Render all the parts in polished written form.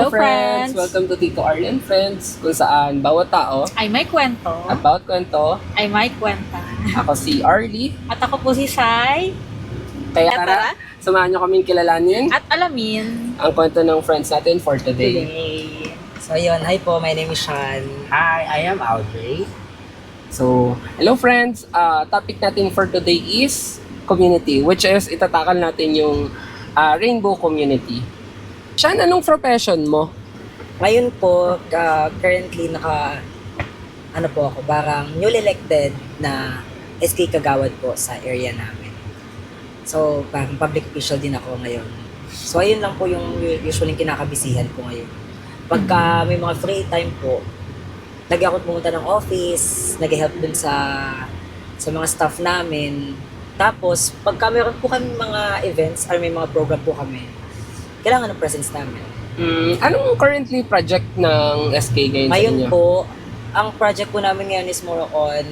Hello, friends! Welcome to Tito Arlen Friends, kung saan bawat tao Ay may kwento. at bawat kwento. Ay may kwenta. Ako si Arlie. At ako po si Sai. Kaya Tara. tara, samahan nyo kaming kilalanin At alamin. ang kwento ng friends natin for today. Today. So yun, hi po, my name is Sean. Hi, I am Audrey. So, hello friends! Topic natin for today is community, which is itatakal natin yung rainbow community. Sean, anong profession mo? Ngayon po, currently ano po ako, parang newly elected na SK Kagawad po sa area namin. So, parang public official din ako ngayon. So, ayun lang po yung usually kinakabisihan ko ngayon. Pagka may mga free time po, lagi ako pumunta ng office, nag-help dun sa mga staff namin. Tapos, pagka meron po kami mga events or may mga program po kami, kailangan ng presence namin. Anong currently project ng SK ngayon sa Ngayon inyo? po, ang project po namin ngayon is more on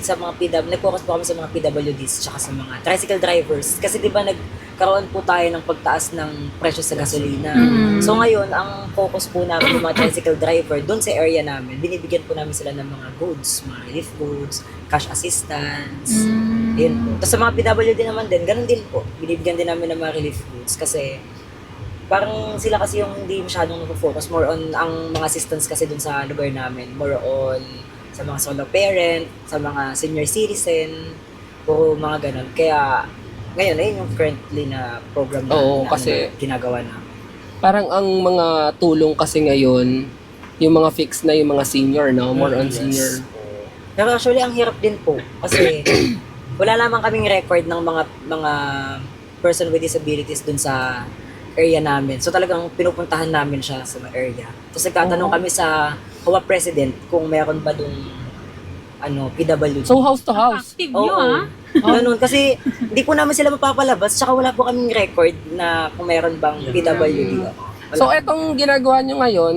sa mga nag-focus po kami sa mga PWDs tsaka sa mga tricycle drivers. Kasi di ba nagkaroon po tayo ng pagtaas ng presyo sa gasolina. So ngayon, ang focus po namin ng mga tricycle driver doon sa area namin, binibigyan po namin sila ng mga goods, mga relief goods, cash assistance. Yun po. Tapos sa mga PWD naman din, ganun din po. Binibigyan din namin ng mga relief goods kasi parang sila kasi yung hindi masyadong nag-focus. More on, ang mga assistance kasi dun sa lugar namin, more on sa mga solo parent, sa mga senior citizen, puro mga ganun. Kaya, ngayon, ayun yung currently na program na, Oo, na kasi ginagawa namin. parang ang mga tulong kasi ngayon, yung mga fix na yung mga senior, no? More on senior. Pero actually, ang hirap din po. Kasi, wala naman kaming record ng mga person with disabilities dun sa area namin. So talagang pinupuntahan namin siya sa area. Tapos nagtatanong kami sa HOA president kung mayroon ba dong PWD. So, house to house. Active nyo ah. Ganun. Kasi hindi po namin sila mapapalabas tsaka wala po kaming record na kung mayroon bang PWD. Wala. So, etong ginagawa nyo ngayon,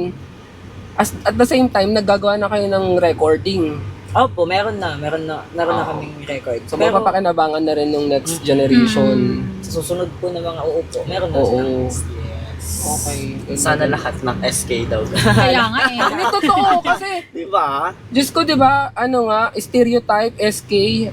at the same time, naggagawa na kayo ng recording. Opo, meron na kaming record. So, mapapakinabangan na rin ng next generation. sa susunod po na mga uupo, meron na Oo. sila. Okay. Sana lahat ng SK daw. Kaya nga eh. Hindi totoo kasi, Di ba? Diyos ko, di ba, stereotype, SK,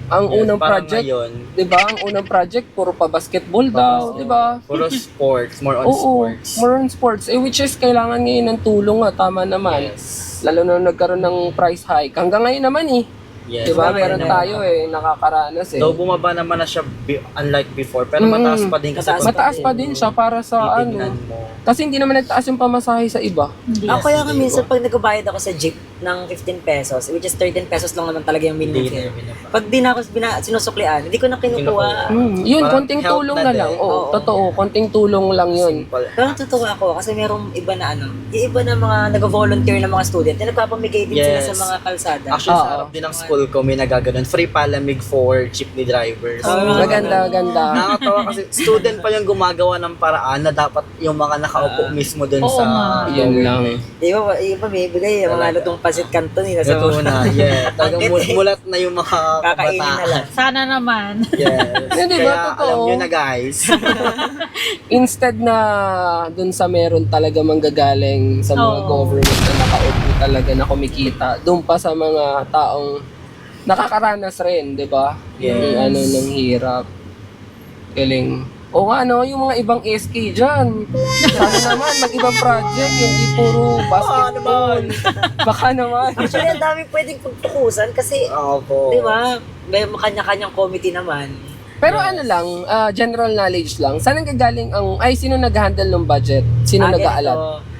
ang unang parang project, ngayon, di ba, ang unang project, puro pa basketball daw, di ba? puro sports, more on Oo, sports. more on sports. Which is, kailangan ngayon ng tulong tama naman. Yes. Lalo na nagkaroon ng price hike. Hanggang ngayon naman Yes. Di ba, Tama meron yun, tayo nakakaranas Though bumaba naman na siya unlike before, pero mataas pa din kasi. Mataas pa din siya para sa titignan mo. Kasi hindi naman nagtaas yung pamasahe sa iba. Ako kaya nga minsan pag nagbabayad ako sa jeep ng 15 pesos, which is 13 pesos lang naman talaga yung minimum Hindi fare. na binaba. Pag di na ako sinusuklian, hindi ko na kinukuha. Yun, Parang konting help tulong na na din. lang. Oo, Oo. totoo, konting tulong lang yun. Simple. Pero natutuwa ako kasi merong iba na yung iba na mga nag-volunteer na mga student, na nagpapamigay din sila Yes. sa mga kalsada. Actually, sa Oo. harap din ng school ko, may nagaganon. Free palamig for jeepney drivers. Maganda, ganda. Nakakatawa kasi student pa yung gumagawa ng paraan na dapat yung mga nakaupo mismo dun Oo sa nga. Yun lang. Iba may bigay yung mga Talaga. lutong pasit kanton nila sa Ito na, yeah. Talagang mulat na yung mga kakainin na kabataan. lang. Sana naman. Yes. Hindi ba, Kaya totoo? alam nyo na guys. Instead na dun sa meron talaga manggagaling sa mga Oo. government na nakaupo talaga na kumikita, dun pa sa mga taong nakakaranas rin, di ba? Yes. Yung ng hirap. Galing. O nga, yung mga ibang SK dyan. Sana naman, mag-ibang project, hindi puro basketball. Baka naman. Actually, ang daming pwedeng pagpukusan kasi, Opo. di ba, may kanya-kanyang committee naman. Pero general knowledge lang. Saan nanggagaling sino nag-handle ng budget? Sino nag-aalat? Ganito,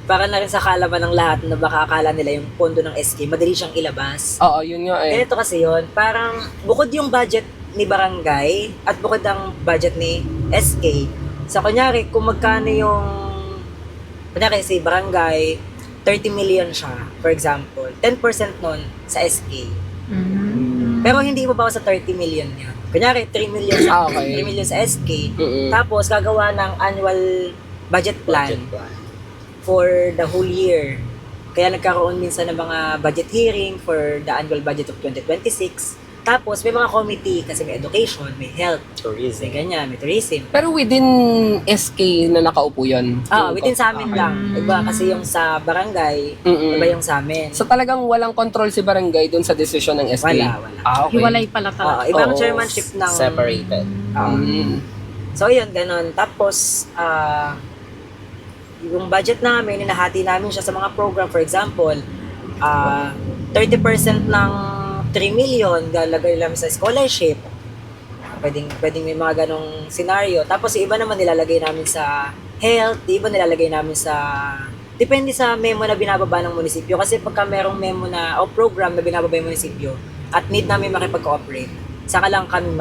para na rin sa kalaman ng lahat na baka akala nila yung pondo ng SK, madali siyang ilabas. Oo, yun nga eh. Ganito kasi yun, parang bukod yung budget ni barangay at bukod ang budget ni SK, sa kunyari, kung magkano yung, kunyari si barangay, 30 million siya, for example, 10% nun sa SK. Pero hindi ibababa sa 30 million yan. Kunyari, 3 million sa, Okay. 3 million sa SK, Mm-mm. tapos gagawa ng annual budget plan for the whole year. Kaya nagkaroon minsan ng mga budget hearing for the annual budget of 2026. Tapos may mga committee kasi may education, may health, may Tourism. ganyan, may tourism. Pero within SK na nakaupo yun. Within sa amin lang. Iba kasi yung sa barangay, Mm-mm. iba yung sa amin. So talagang walang control si barangay dun sa desisyon ng SK? Wala. Ah, okay. Hiwalay pala talaga. Ibang Oo. chairmanship ng... Separated. So, yun, ganun. Tapos, yung budget namin, hinahati namin siya sa mga program. For example, 30% ng 3 million lalagay namin sa scholarship. Pwedeng may mga ganong scenario. Tapos, yung iba naman nilalagay namin sa health, yung iba nilalagay namin sa... Depende sa memo na binababa ng munisipyo. Kasi pagka merong memo na, o program na binababa yung munisipyo, at need namin makipag-cooperate, saka lang kami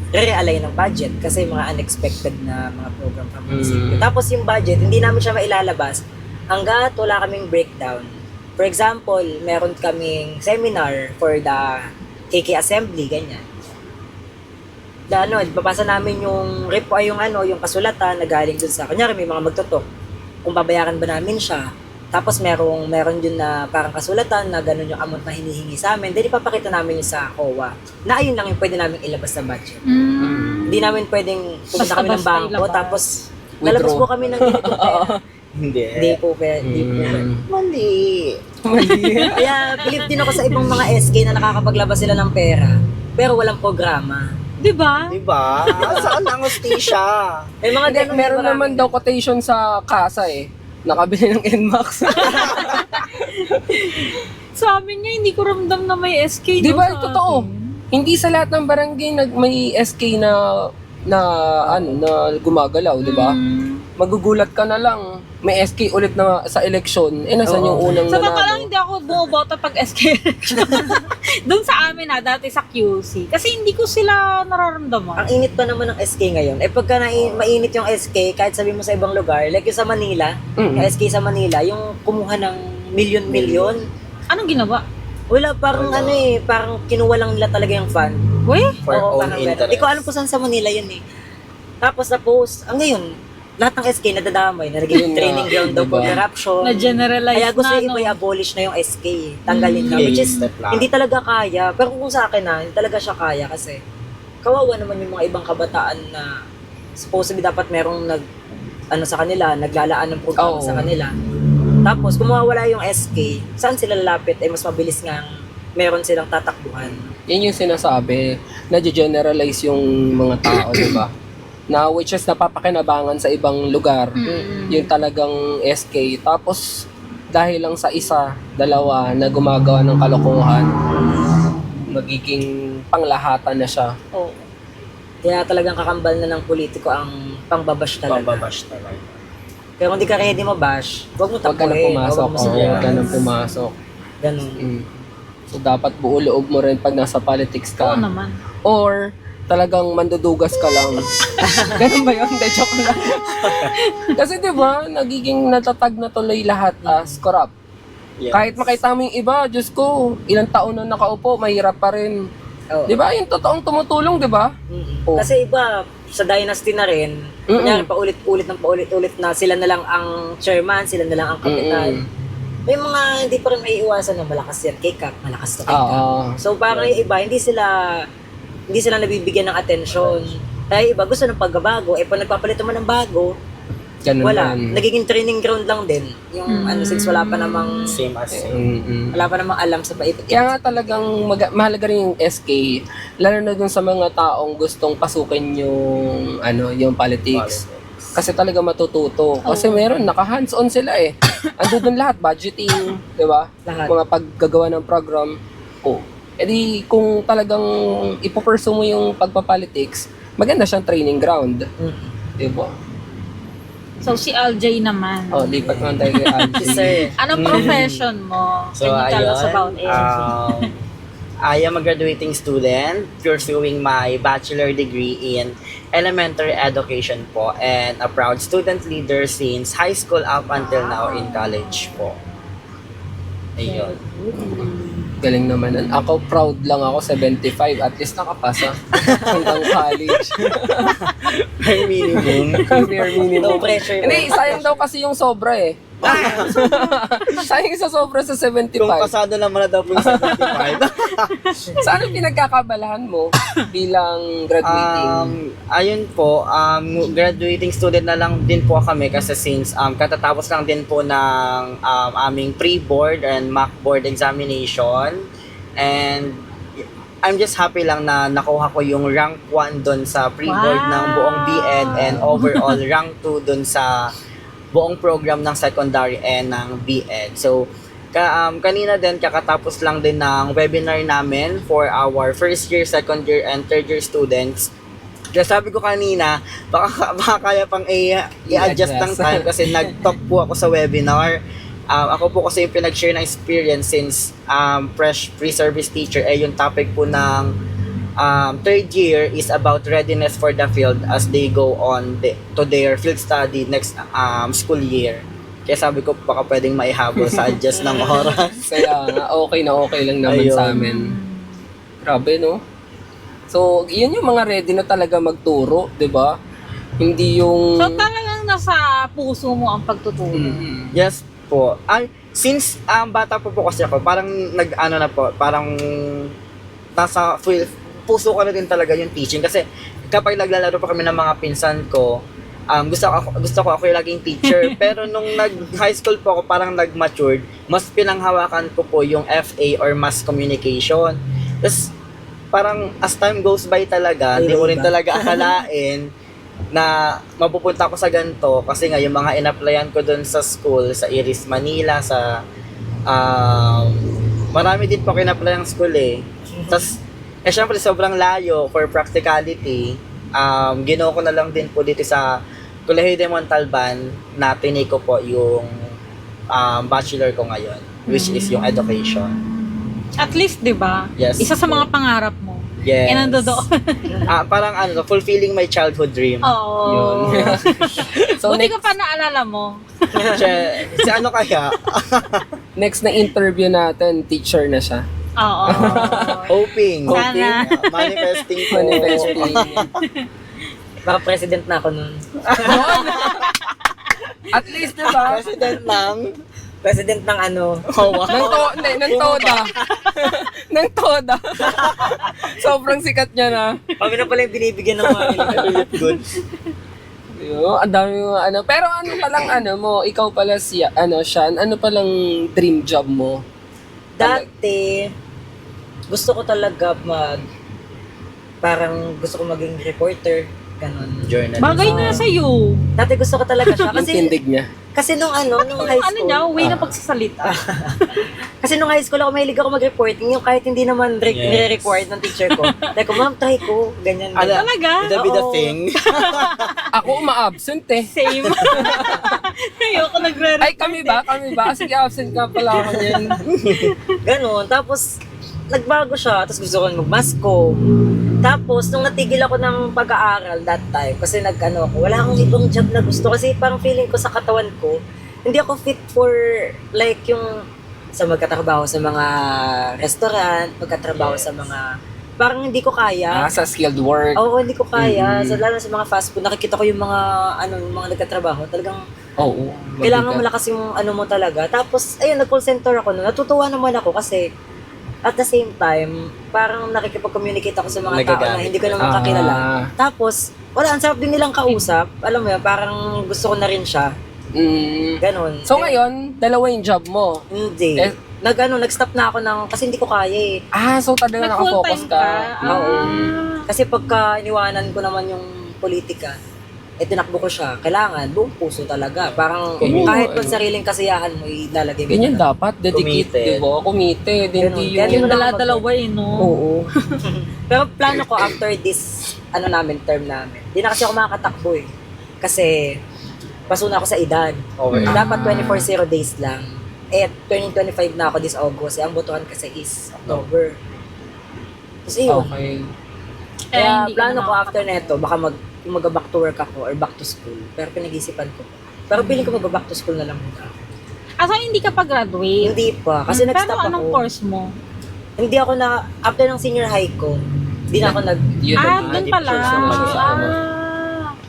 re-align ng budget kasi mga unexpected na mga program from munisipyo. Tapos yung budget, hindi namin siya mailalabas hanggat wala kaming breakdown. For example, meron kaming seminar for the KK Assembly, ganyan. Ipapasa namin yung yung kasulatan na galing dun sa, kunyari may mga magtutok, kung babayaran ba namin siya. Tapos meron yun na parang kasulatan na ganun yung amount na hinihingi sa amin. Then ipapakita namin yun sa COA na ayun lang yung pwede namin ilabas sa budget. Hindi namin pwedeng pumunta kami ng Basta-basta bangko ilabas. tapos lalabas po kami ng ganito pera. Hindi. Hindi po pwede. Mali. Kaya believe din ako sa ibang mga SK na nakakapaglabas sila ng pera pero walang programa. Di ba? Diba? Saan ang hostisya? May mga Hindi, ganun meron marami. naman daw quotation sa kasa nakabili ng NMAX. Sa amin nga, hindi ko ramdam na may SK. Di daw ba? sa Totoo. atin. Hindi sa lahat ng barangay may SK na gumagalaw, di ba? Magugulat ka na lang. May SK ulit na sa eleksyon. Nasaan yung unang Sa totoo lang, nanalo? hindi ako bumobota pag SK election. Doon sa amin dati sa QC. Kasi hindi ko sila nararamdaman. Ang init pa naman ng SK ngayon. Pagka mainit yung SK, kahit sabi mo sa ibang lugar, like yung sa Manila, yung SK sa Manila, yung kumuha ng milyon-milyon, Anong ginawa? wala, parang parang kinuha lang nila talaga yung fund. Uy? For own parang interest. Hindi ko alam kung saan sa Manila yun Tapos ngayon, lahat ng SK nadadamay, na Yun naging nga, training ground daw for diba? corruption. Na-generalize Kaya gusto na, yung no? iba i-abolish na yung SK, tanggalin na. Okay, Which is, step lang. hindi talaga kaya. Pero kung sa akin hindi talaga siya kaya kasi kawawa naman yung mga ibang kabataan na supposedly dapat merong sa kanila, naglalaan ng programa Oo. sa kanila. Tapos, kung mawawala yung SK, saan sila lalapit? Mas mabilis nga meron silang tatakbuhan. Yan yung sinasabi. Na-generalize yung mga tao, di ba? Na which is napapakinabangan sa ibang lugar. Yung talagang SK. Tapos, dahil lang sa isa, dalawa na gumagawa ng kalokohan, magiging panglahatan na siya. Oo. Kaya talagang kakambal na ng politiko ang pangbabash talaga. Pambabash talaga. Pero kung di ka ready mabash, huwag mo Huwag ka na tapuin. pumasok. Huwag mo Oo, subukan. huwag ka na pumasok. Ganun. So, dapat buo loob mo rin pag nasa politics ka. Oo naman. Or, talagang mandudugas ka lang. Ganun ba yun? Hindi, joke lang. Kasi di ba, nagiging natatag na tuloy lahat as corrupt. Yes. Kahit makita mo yung iba, Diyos ko, ilang taon na nakaupo, mahirap pa rin. Oo. Di ba? Yung totoong tumutulong, di ba? Oh. Kasi iba, sa dynasty na rin, kunyari paulit-ulit na sila na lang ang chairman, sila na lang ang kapitan. May mga hindi pa rin may iwasan na malakas yan kay Kap, malakas na kay Kap. Oo. So parang yung iba, hindi sila nabibigyan ng atensyon. Dahil iba gusto ng pagbabago, pag nagpapalit naman ng bago, Ganun wala. man. Nagiging training ground lang din. Yung since wala pa namang Same as same. Mm-mm. wala pa namang alam sa paipit. Kaya nga talagang mahalaga rin yung SK, lalo na dun sa mga taong gustong pasukin yung politics. Kasi talaga matututo. Kasi meron, naka-hands-on sila Ando dun lahat, budgeting, di ba? Lahat. Mga paggagawa ng program. Edi kung talagang ipopursue mo yung pagpapolitics, maganda siyang training ground. Di ba? So, si LJ naman. Lipat naman tayo kay Algie. Sir, Anong profession mo? So, Can you tell us about it? I am a graduating student pursuing my bachelor degree in elementary education po and a proud student leader since high school up until now in college po. Ayun. Galing naman nun. Ako, proud lang ako, 75. At least nakapasa hanggang college. Bare minimum. Bare minimum. no pressure. Hindi, sayang daw kasi yung sobra Sayang sa sobra sa 75. Kung pasado naman na daw po yung 75. Saan ang pinagkakabalahan mo bilang graduating? Ayun po, graduating student na lang din po kami kasi since katatapos lang din po ng aming pre-board and mock board examination. And I'm just happy lang na nakuha ko yung rank 1 doon sa pre-board ng buong BEd and overall rank 2 doon sa buong program ng secondary and ng BEd. So, kanina din, kakatapos lang din ng webinar namin for our first year, second year, and third year students. Kaya sabi ko kanina, baka kaya pang i-adjust ng time kasi nag-talk po ako sa webinar. Ako po kasi yung pinag-share ng experience since fresh pre-service teacher, yung topic po ng third year is about readiness for the field as they go on to their field study next school year. Kaya sabi ko baka pwedeng maihabol sa adjust ng oras. Kaya nga, okay lang naman Ayun. sa amin. Grabe, no? So, yun yung mga ready na talaga magturo, di ba? Hindi yung... So talagang nasa puso mo ang pagtuturo. Yes po. Since bata po kasi ako, parang parang nasa puso ko na din talaga yung teaching kasi kapag naglalaro pa kami ng mga pinsan ko, gusto ko ako yung laging teacher. Pero nung nag-high school po ako, parang nag-matured, mas pinanghawakan ko po yung FA or mass communication. Tapos parang as time goes by talaga, hindi mo rin talaga akalain na mapupunta ako sa ganito kasi nga yung mga in-applyan ko doon sa school, sa Iris Manila, sa marami din po ako in-applyan school eh. Tapos, syempre sobrang layo for practicality. Ginawa ko na lang din po dito sa Colegio de Montalban na tinake ko po yung bachelor ko ngayon, which is yung education. At least, di ba? Yes. Isa sa mga pangarap mo. Yes. Yan ang doon. Parang fulfilling my childhood dream. Oo. Yun. So, Buti next, ka pa naalala mo. Si ano kaya? next na interview natin, teacher na siya. Oo. Hoping. Sana. Manifesting po. Manifesting. Baka president na ako nun. At least, di ba? President ng President ng ano. Ng Toda. Ng Toda. Sobrang sikat niya na. Kami na pala yung binibigyan ng mga Philip Goods. Ang dami mo, Pero ano palang mo, ikaw pala Sean, ano palang dream job mo? Dati, gusto ko talaga parang gusto ko maging reporter. Ganon. Journalist. Bagay na sa'yo. Dati gusto ko talaga siya. Yung tindig niya. Kasi nung nung high Ano school. niya, way na pagsasalita. Kasi nung high school ako, mahilig ako mag-reporting. Yung kahit hindi naman nire-record ng teacher ko. Like, ma'am, try ko. Ganyan. Talaga? Would that be the Oo. thing? Ako uma-absent eh. Same. Ayoko nagre-record. Ay, kami ba? Sige, absent ka pala ako yan. Ganon. Tapos, nagbago siya. Tapos gusto ko mag-masko. Tapos, nung natigil ako ng pag-aaral that time, kasi wala akong ibang job na gusto. Kasi parang feeling ko sa katawan ko, hindi ako fit for, like, yung sa magkatrabaho sa mga restaurant, magkatrabaho sa mga, parang hindi ko kaya. Sa skilled work. Oo, hindi ko kaya. Lalo sa mga fast food, nakikita ko yung mga, yung mga nagkatrabaho. Talagang, Oo. kailangan malakas yung mo talaga. Tapos, ayun, nag-call center ako. Natutuwa naman ako kasi, at the same time, parang nakikipag-communicate ako sa mga tao na hindi ko naman kakilala. Tapos, wala, ang sarap din nilang kausap. Alam mo yun, parang gusto ko na rin siya. Ganon. So ngayon, dalawa yung job mo. Hindi. Eh, Nag-stop na ako kasi hindi ko kaya eh. So talaga nakafocus Nag-full-time ka. Oo. Kasi pagka iniwanan ko naman yung politika, tinakbo ko siya. Kailangan, buong puso talaga. Parang kahit pag sariling kasiyahan mo, ilalagay mo. Ganyan na. dapat, dedicate, Committed. di ba? Committed, Ganun. hindi Kaya yung... di mo na Dala-dalawa no? Oo. Pero plano ko after this, term namin. Di na kasi ako makakatakbo eh. Kasi, paso na ako sa edad. Okay. Dapat 24-0 days lang. Turning 25 na ako this August. Ang botohan kasi is October. Tapos yun. Okay. Kaya hindi ka plano na ko after neto, baka mag-back to work ako or back to school. Pero pinag-isipan ko. Pero piling ko mag-back to school na lang muna. So, hindi ka pa-graduate? Hindi pa. Kasi nag-stop Pero ako. anong course mo? Hindi ako after ng senior high ko, hindi na ako Yun Doon pala. Hindi pa siya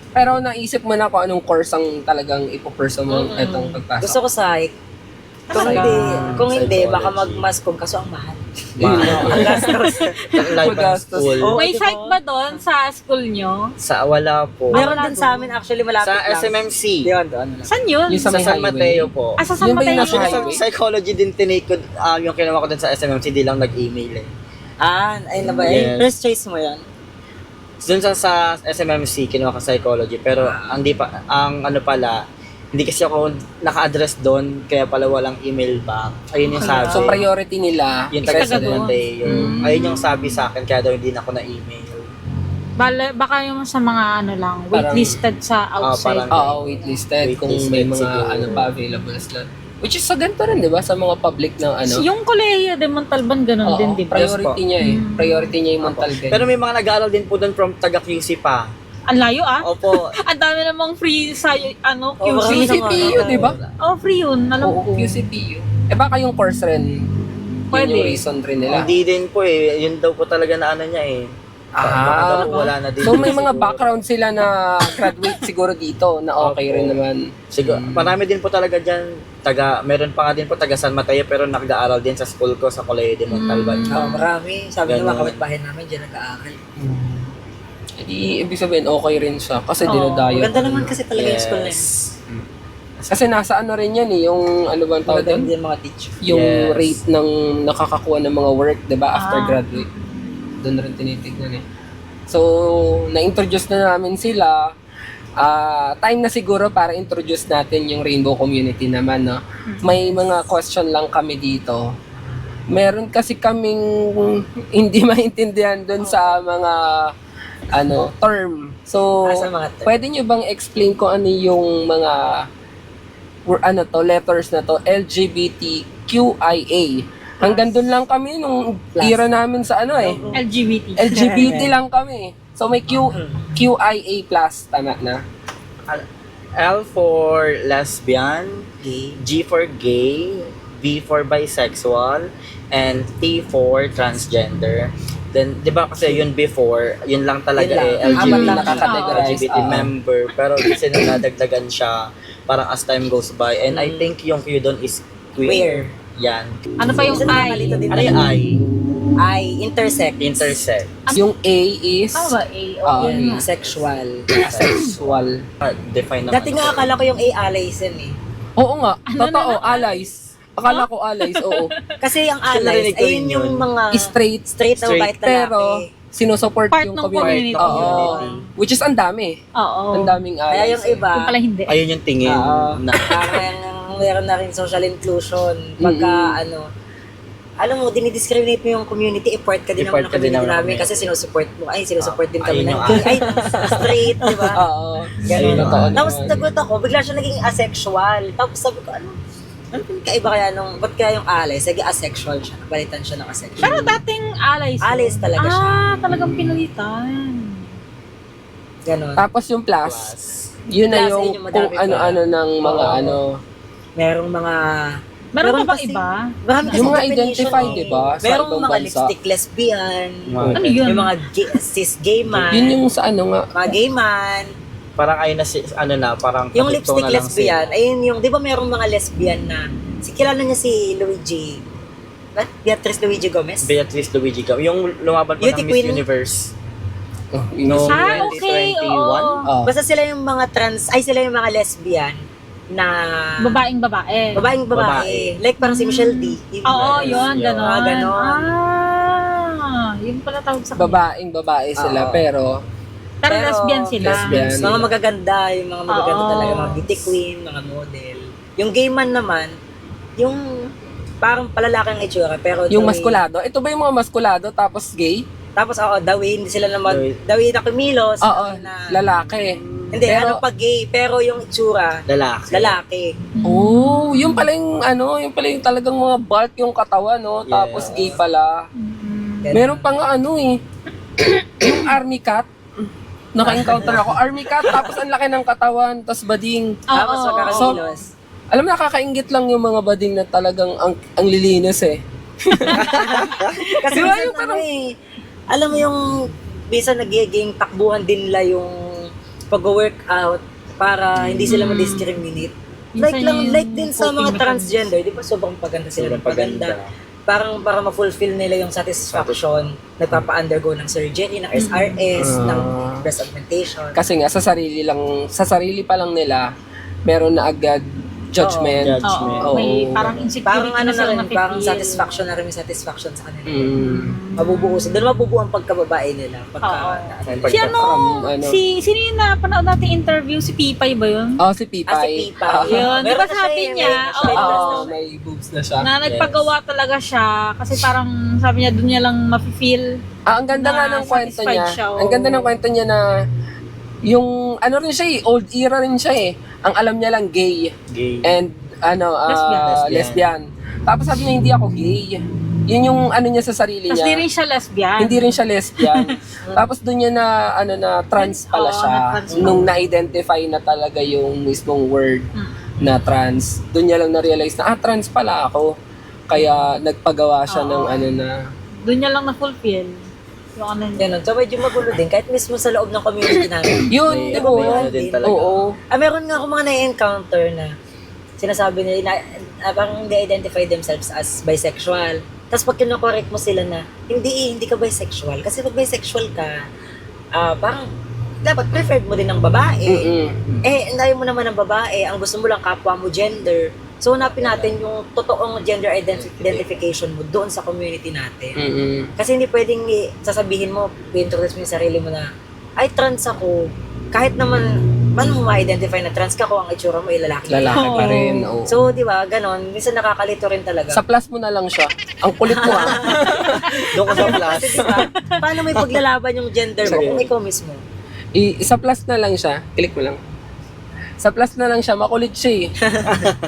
Ah. Pero naisip mo na kung anong course ang talagang ipo-pursue mo itong pagpasok? Gusto ko psych. Kung Talaga. hindi, baka Psychology. mag-mascom kaso ang mahal. Yun na. Ang gastos. Life and Magastos. school. Oo, May diba? psych ba doon sa school nyo? Wala po. Meron wala din doon. sa amin actually malapit Sa lang. SMMC. Yun, doon lang. Saan yun? Yung Sa may San highway. Mateo po. Ah, sa San Yun ba yung Mateo? nasa Actually, sa highway? psychology din tinake ko, yung kinuha ko dun sa SMMC, di lang nag-email eh. Ayun na ba? Yes. First choice mo yan? Dun sa SMMC, kinuha ko psychology, pero ang ano pala, hindi kasi ako naka-address doon, kaya pala walang email back. Ayun yung sabi. So, priority nila. yung taga taga San doon. Mateo. Ayun yung sabi sa akin, kaya daw hindi na ako na-email. Baka yung sa mga ano lang, Parang- waitlisted sa outside. parang- Oo, waitlisted. Kung may mga siguro. ano pa available slot. Which is sa ganito rin, di ba? Sa mga public na ano. Yung Kolehiyo de Montalban, ganun Oo, din, di ba? priority niya eh. Priority niya yung Montalban. Pero may mga nag-aaral din po doon from taga QC pa. Ang layo ah. Opo. Ang dami namang free sa ano, Oo, QC. QCPU, di ba? Oh, free yun. Alam Oo, ko. QCPU. Eh baka yung course rin. Pwede. Yun yung reason rin nila. Hindi din po eh. Yun daw po talaga na ano niya eh. Baka daw po wala na din. So may mga siguro. background sila na graduate siguro dito na okay Opo. rin naman. Siguro, marami din po talaga dyan. Meron pa nga din po taga San Mateo pero nag-aaral din sa school ko sa Colegio de Montalban. Marami. Sabi ng mga Ganun. kapitbahay namin, dyan nag-aaral. Hindi, ibig sabihin okay rin siya kasi Oo. dinadayo. Maganda naman kasi talaga yung school na yun. Kasi nasa ano rin yan eh, yung ano bang tawag Maganda doon? din mga teacher. Yung Yes. rate ng nakakakuha ng mga work, 'di ba, after Ah. graduate. Doon rin tinitignan eh. So, na-introduce na namin sila. Time na siguro para introduce natin yung rainbow community naman, no? May mga question lang kami dito. Meron kasi kaming hindi maintindihan doon sa mga term. So, Sa mga term. pwede nyo bang explain kung ano yung mga letters na to, LGBTQIA. Hanggang doon lang kami nung era namin sa LGBT. LGBT lang kami. So may QIA plus, tama na. L for lesbian, Gay. G for gay, B for bisexual, and T for transgender. Then, di ba kasi yun before, yun lang talaga Yun lang. eh, Apat lang nakakategorize. LGBT member. Pero kasi nadagdagan siya parang as time goes by. And I think yung Q doon is queer. Yan. Ano pa yung Minsan nakakalito I? din Ano yung I? I, intersect. Intersect. Yung A is Ano ba A? Ah, Okay. Yun, sexual. sexual. Define naman. Dati nga akala ko yung A, allyism eh. Oo nga, totoo, allies. Akala ko allies, oo. Kasi yung Actually, allies, narinig ko ayun rin yung yun. mga Straight, straight na white pero lalaki. sinusupport Part yung ng community. community. Oo. Which is ang dami. Oo. Ang daming allies. Kaya yung iba, Yung pala hindi. Ayun yung tingin. Na, parang meron na rin social inclusion. Pagka alam mo, dinidiscriminate mo yung community, part ka din naman ng Part ka din community naman ng namin kasi sinusupport mo. Ay, sinusupport din kami ayun ng yung gay. Ay, straight, di ba? Oo. Ganun. Totoo Tapos naman. nagot ako, bigla siya naging asexual. Tapos sabi ko, ano yung kaiba kaya ba't kaya yung alay? Sige, asexual siya. Balitan siya ng asexual. Pero dating allies. yun. Allies talaga siya. Talagang pinalitan. Ganon. Tapos yung plus, yun na Plus, yung yun yung kung madami pa. ano-ano ng mga Oo. Merong mga... Meron pa bang kasi- iba? Marami kasi Yung mga definition identified, eh. di ba, sa Merong ibang mga bansa. lipstick lesbian. Ano yun? Yung mga cis gay man. Yun yung sa ano nga. Mga gay man. parang ayun na parang Yung katugtong lipstick na lang lesbian, ayun yung, di ba merong mga lesbian na, kilala niya si Luigi, Beatrice Luigi Gomez? Beatrice Luigi Gomez. Yung lumaban pa Beauty ng Miss Queen. Universe. Yun yung- Okay, 2021? oo. Ah. Basta sila yung mga sila yung mga lesbian na Babaeng babae. babaeng babae. Babae. Like parang si Michelle D. Oo, yun, Yun. ganon. Ganon. Yun pala tawag sa kanya. Babaeng babae sila, Oo. pero Pero lesbian sila. lesbian. Mga magaganda, yung mga magaganda Oo. talaga, mga beauty queen, mga model. Yung gay man naman, yung parang palalaki ang itsura, pero yung dawi- maskulado. Ito ba yung mga maskulado tapos gay? Tapos dawi, hindi sila naman, Dawi. dawi na kumilos. Oo, na, lalaki. Hindi, Pero- ano pa gay, pero yung itsura, Lalaki. lalaki. Oh, yung pala yung yung pala yung talagang mga bulk yung katawan, no? Yes. Tapos gay pala. Ganun. Meron pa nga yung army cat. Naka-encounter ako. Army cat, tapos ang laki ng katawan, tapos bading. Tapos Oo. magkakakilos. Alam mo, nakakaingit lang yung mga bading na talagang ang lilinis eh. Kasi Di ba minsan alam mo yung bisa nagiging takbuhan din nila yung pag-workout para hindi sila ma-discriminate. Minsan yung Like din sa coping mga mechanism. transgender, di ba sobrang paganda sila ng paganda. Parang para ma-fulfill nila yung satisfaction, nagpapa-undergo ng surgery, ng SRS, ng breast augmentation. Kasi nga sa sarili pa lang nila, meron na agad judgment. Oo, may parang insecurity Parang ano na sila rin, parang napipil. satisfaction na rin, may satisfaction sa kanila. Mm. Mabubuusin. Doon mabubuo ang pagkababae nila. Pagka, Si ano, Ano? sino yung napanood natin interview? Si Pipay ba yun? Oh, si Pipay. si Pipa. Yun, di ba Meron na sabi siya, niya, May boobs na siya. na nagpagawa talaga siya kasi parang sabi niya doon niya lang mafe-feel. Ang ganda nga na ng kwento satisfied niya. siya, oo. Ang ganda ng kwento niya na yung ano rin siya old era rin siya Ang alam niya lang gay Gay. and lesbian. Tapos sabi niya hindi ako gay. Yun yung ano niya sa sarili Tapos niya. di rin siya lesbian. Hindi rin siya lesbian. Tapos doon niya na trans pala Oo, siya na-trans pala. nung na-identify na talaga yung mismong word na trans. Doon niya lang na-realize na trans pala ako. Kaya nagpagawa siya ng Oo. Doon niya lang na-fulfill. Yung ano niya. Ganun. So medyo magulo din. Kahit mismo sa loob ng community namin. Yun, May di ba? ano din talaga. Oo. Meron nga ako mga na-encounter na sinasabi nila, parang they identify themselves as bisexual. Tapos pag kinokorek mo sila na, hindi ka bisexual. Kasi pag bisexual ka, parang dapat preferred mo din ng babae. Mm-mm. Ayaw mo naman ng babae. Ang gusto mo lang kapwa mo gender. So, hanapin natin yung totoong gender identification mo doon sa community natin. Mm-mm. Kasi hindi pwedeng sasabihin mo, i-introduce mo yung sarili mo na, ay, trans ako. Kahit naman, paano mo ma-identify na trans ka kung ang itsura mo ay lalaki? Lalaki pa Oo. rin. Oo. So, di ba, ganon. Minsan nakakalito rin talaga. Sa plus mo na lang siya. Ang kulit mo Doon ka sa plus. Kasi di ba, paano may paglalaban yung gender mo Sige. kung ikaw mismo? Sa plus na lang siya. Click mo lang. Sa plus na lang siya, makulit siya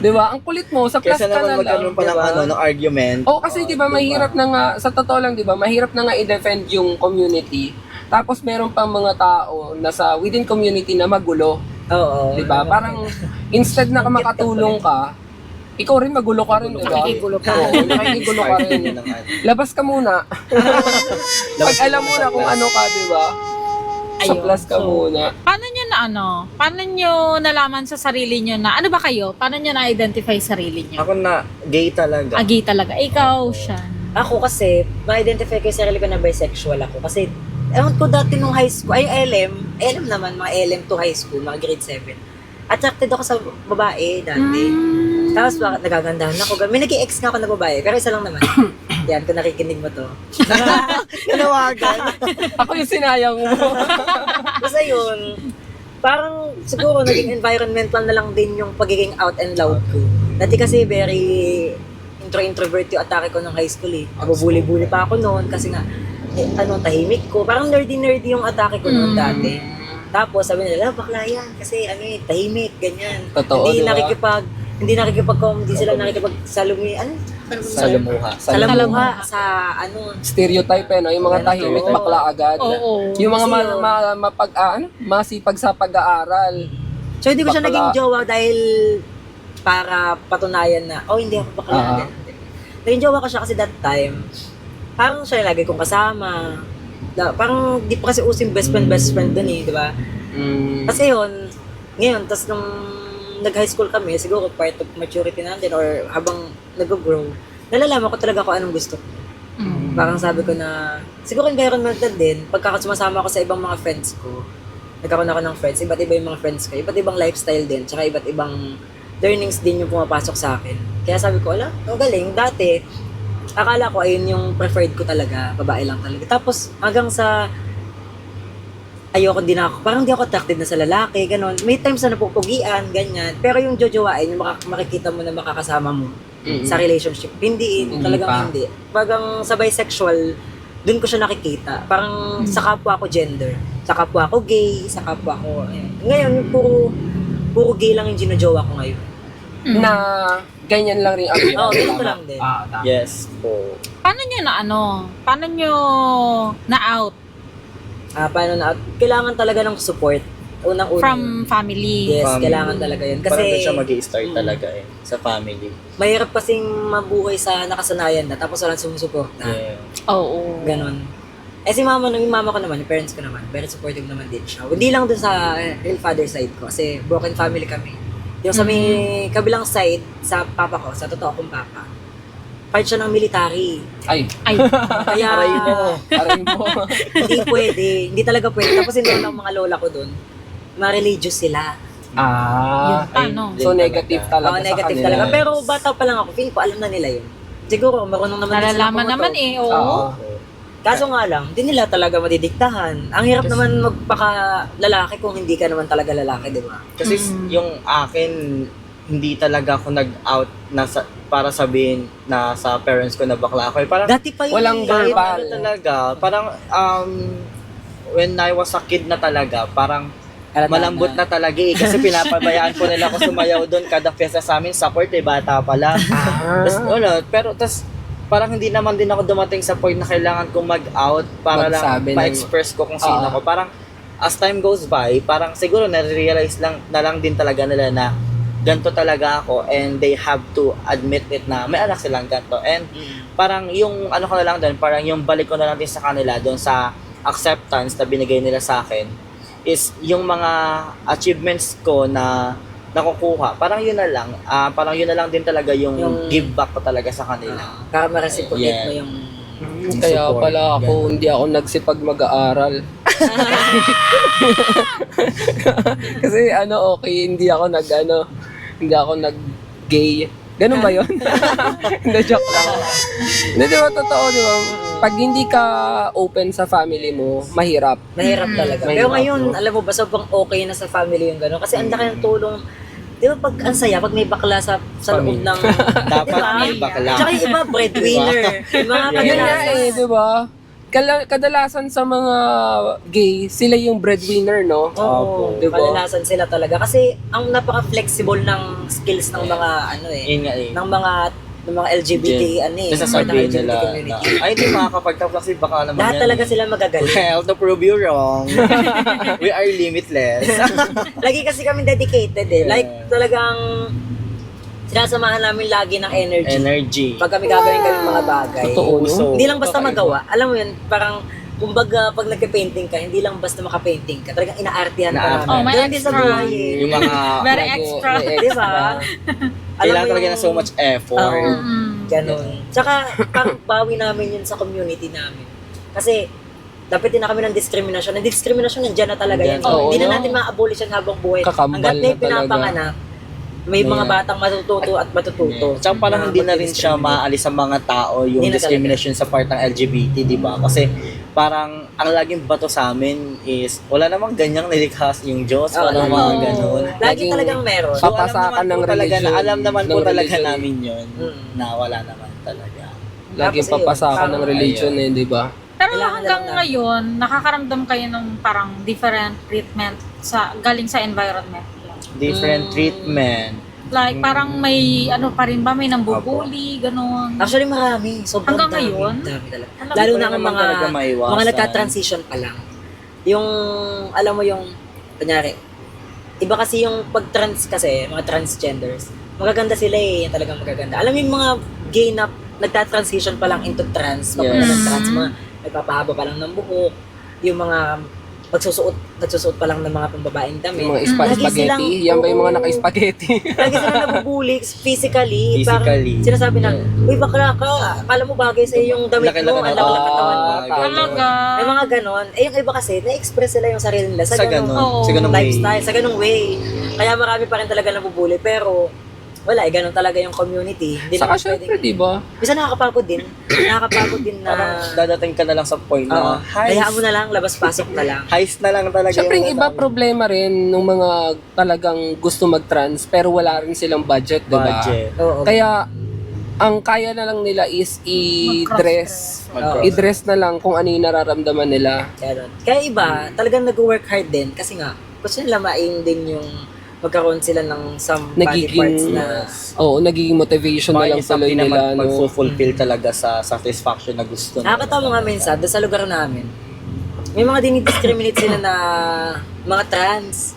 Di ba? Ang kulit mo, sa plus Kesa ka na naman lang. magkaroon pa ng diba? ng argument. Oo, kasi di ba mahirap na nga, sa totoo lang, di ba, mahirap na nga i-defend yung community. Tapos meron pang mga tao na sa within community na magulo. Oo. Di ba? Parang instead na makatulong ka, ikaw rin magulo ka rin, di ba? Nakikigulo ka. Oo, nakikigulo ka rin. Labas ka muna. Pag alam mo na kung ano ka, di ba? Sa Ayun. plus ka So, muna. Paano nyo nalaman sa sarili nyo na, ano ba kayo? Paano nyo na-identify sarili nyo? Ako na gay talaga. Agi talaga. Ikaw, siya. Ako kasi, ma-identify ko yung sarili ko na bisexual ako. Kasi, ewan ko dati nung high school, LM naman, mga LM to high school, mga grade 7. Attracted ako sa babae dati. Tapos bakit nagagandahan ako. May nag-ex nga ako na babae, pero isa lang naman. Yan, kung nakikinig mo to. Tinawagan. Ako yung sinayang mo. Basta yun, parang siguro naging environmental na lang din yung pagiging out and loud ko. Dati kasi very introvert yung atake ko ng high school Nabubuli-buli pa ako noon kasi nga, tahimik ko. Parang nerdy yung atake ko noon dati. Tapos sabi nila, bakla yan kasi tahimik, ganyan. Totoo, Hindi diba? hindi sila nakikipagsalumi, Salamuha. salamuha sa Stereotype no? Yung mga tahimik, Oo. bakla agad. Oo. Yung mga Kasi masipag sa pag-aaral. So hindi ko siya Bakla. naging jowa dahil para patunayan na, hindi ako bakla. Naging jowa ko siya kasi that time, parang siya yung lagi kong kasama. Parang di pa kasi using best friend dun di ba? Kasi yun, ngayon, tas nung nag-high school kami, siguro part of maturity natin or habang nag-grow, nalalaman ko talaga kung anong gusto ko. Parang sabi ko na, siguro environmental din, pagka sumasama ako sa ibang mga friends ko, nagkaroon ako ng friends, iba't iba yung mga friends ko, iba't ibang lifestyle din, tsaka iba't ibang learnings din yung pumapasok sa akin. Kaya sabi ko, ang galing, dati, akala ko ayun yung preferred ko talaga, babae lang talaga. Tapos hanggang sa ayoko din ako, parang di ako attracted na sa lalaki, ganon. May times na napupugian, ganyan. Pero yung jojowain, yung makikita mo na makakasama mo sa relationship, hindi talagang pa. hindi. Bagang sa bisexual, dun ko siya nakikita. Parang sa kapwa ko gender, sa kapwa ko gay, sa kapwa ko, Ngayon, yung puro gay lang yung ginojowa ko ngayon. Na ganyan lang rin ang ganito lang din. tama. Yes po. Paano nyo na-out Paano na, kailangan talaga ng support. Unang-una. from family? Yes, Family. kailangan talaga yun. Kasi, Parang doon siya mag-i-start talaga sa family. mahirap kasing mabuhay sa nakasanayan na tapos walang sumusuporta. Yeah. Oo. Ganon. Si mama, yung mama ko naman, yung parents ko naman, very supportive naman din siya. Hindi lang dun sa real father side ko, kasi broken family kami. Yung sa may kabilang side, sa papa ko, sa totoo kong papa, part siya ng military. Ay, Ay, Kaya, aray mo. hindi pwede. Hindi talaga pwede. Tapos hindi lang mga lola ko dun, mga religious sila. yun Ah, ano. so negative talaga Oo, negative sa kanila. talaga. Pero bata pa lang ako, feeling ko alam na nila yun. Siguro, marunong naman din silang Nalalaman pumotor. naman eh, oo. Oo. Kaso nga lang, hindi nila talaga madidiktahan. Ang hirap naman magpaka-lalaki kung hindi ka naman talaga lalaki, di ba? Kasi yung akin, hindi talaga ako nag-out para sabihin na sa parents ko na bakla ako. Parang Dati pa yun. Walang kahit verbal. ano talaga, parang when I was a kid na talaga, parang malambot na talaga eh. Kasi pinapabayaan ko nila ako sumayaw doon kada fiesta sa amin, support eh, bata pa lang. Tas, parang hindi naman din ako dumating sa point na kailangan kong mag-out para Magsabi lang ma-express ko kung sino ako. Parang as time goes by, parang siguro na-realize na lang din talaga nila na ganito talaga ako and they have to admit it na may anak silang ganito. And parang yung ano ko na lang doon, parang yung balik ko na lang din sa kanila doon sa acceptance na binigay nila sa akin is yung mga achievements ko na nakukuha. Parang yun na lang. Parang yun na lang din talaga yung give back ko talaga sa kanila. Para ma-reciprocate Yeah. mo yung... Kaya support. pala ako, hindi ako nagsipag mag-aaral. Kasi okay, hindi ako nag-gay. Ganun ba yun? Hindi, joke lang. Hindi, di ba, totoo, di ba? Pag hindi ka open sa family mo, mahirap. Mahirap talaga. Mahirap, Pero ngayon, no? alam mo ba, sobrang okay na sa family yung gano'n. Kasi ang laki ng tulong. Di ba pag ang saya, pag may bakla sa loob ng... Dapat Diba? may bakla. Tsaka yung iba, breadwinner. Yung mga Yun nga kadalasan. di ba? Kadalasan sa mga gay, sila yung breadwinner, no? Oo, Diba? kadalasan sila talaga. Kasi ang napaka-flexible ng skills ng mga Yun nga eh. ng mga LGBT Kasi part ng sabihin LGBT nila na, community. ay hindi makakapagtapos kasi baka naman Lahat yan. talaga sila magagaling. Well, to prove you wrong, we are limitless. Lagi kasi kami dedicated eh. Yeah. Like talagang sinasamahan namin lagi ng energy. Energy. Pag kami gagawin mga bagay. Totoo, no? Puso. Hindi lang basta Kakaiba. magawa. Alam mo yun, parang kumbaga pag nagka-painting ka, hindi lang basta maka-painting ka. Talagang inaartihan ka Inaartihan. namin. Oh, may Ganun din sa extra. buhay eh. Yung mga Very Lagi, extra. may Di ba? kailangan mo talaga yung- na so much effort. Oo. Mm. Ganun. Tsaka, parang bawi namin yun sa community namin. Kasi, dapat din na kami ng diskriminasyon. Ang diskriminasyon, nandiyan na talaga yan. Oo, Hindi no? na natin ma-abolish yan habang buhay. Kakambal Hanggat na may talaga. pinapanganak, may mga Yeah. batang matututo at matututo. Tsaka parang hindi na rin siya magdi-discriminate. maalis sa mga tao yung Hindi na discrimination sa part ng LGBT, di ba? Kasi parang ang laging bato sa amin is wala namang ganyang nilikha yung Diyos, Oo, wala oo. mga ganun. Lagi Laging- talagang meron. So, Papasakan ng religion. Alam naman po ng talaga religion. namin yun Mm. na wala naman talaga. Laging Tapos, papasakan ayun, ng religion ayun. di ba? Pero Kailangan hanggang na lang ngayon, nakakaramdam kayo ng parang different treatment galing sa environment. Different treatment. Like, parang may, ano pa rin ba, may nambubuli, gano'n. Actually, marami. Sobrang Hanggang dami. ngayon? Dami talaga. Talaga? Lalo Wala na ang naman talaga mga maiwasan. nagka-transition pa lang. Yung, alam mo yung, kunyari, iba kasi yung pag-trans kasi, mga transgenders, magaganda sila eh, yan talagang magaganda. Alam mo yung mga gay na nagta-transition pa lang into trans, papunta Yes. ng trans, mga nagpapahaba pa lang ng buhok, yung mga nagsusuot pa lang ng mga pambabaeng damit. Yung mga Lagi spaghetti. silang- Yan ba yung mga oo. naka-spaghetti? Lagi sila nabubuli physically. Parang Physically. sinasabi na, uy, bakla ka. Akala mo bagay sa yung damit Laki-laki mo. na Ang laki ng to. katawan mo. Talaga. May mga ganon. Eh, yung iba kasi, na-express sila yung sarili nila sa, Sa ganong ganun. Oo. Sa ganung way. lifestyle, sa ganong way. Kaya marami pa rin talaga nabubuli. Pero, wala, ganon talaga yung community. Hindi Saka naman syempre, di ba? Bisa nakakapagod din. Nakakapagod din na, Parang dadating ka na lang sa point oo, na hayaan mo na lang, labas-pasok na lang. heist na lang talaga. Syempre, yung yung iba nasabi. problema rin ng mga talagang gusto mag-trans pero wala rin silang budget, di ba? Budget. Oo. Kaya, ang kaya na lang nila is i-dress. Mag-cross. I-dress na lang kung ano yung nararamdaman nila. Ganon. Kaya iba, talagang nag-work hard din kasi nga, gusto nila maing din yung magkaroon sila ng some body parts Nagiging, na nagiging motivation na Baka lang yung tuloy something na nila. No? mag-fulfill talaga sa satisfaction na gusto nila. nakakatawa nga minsan doon sa lugar namin. May mga dinidiscriminate sila na mga trans.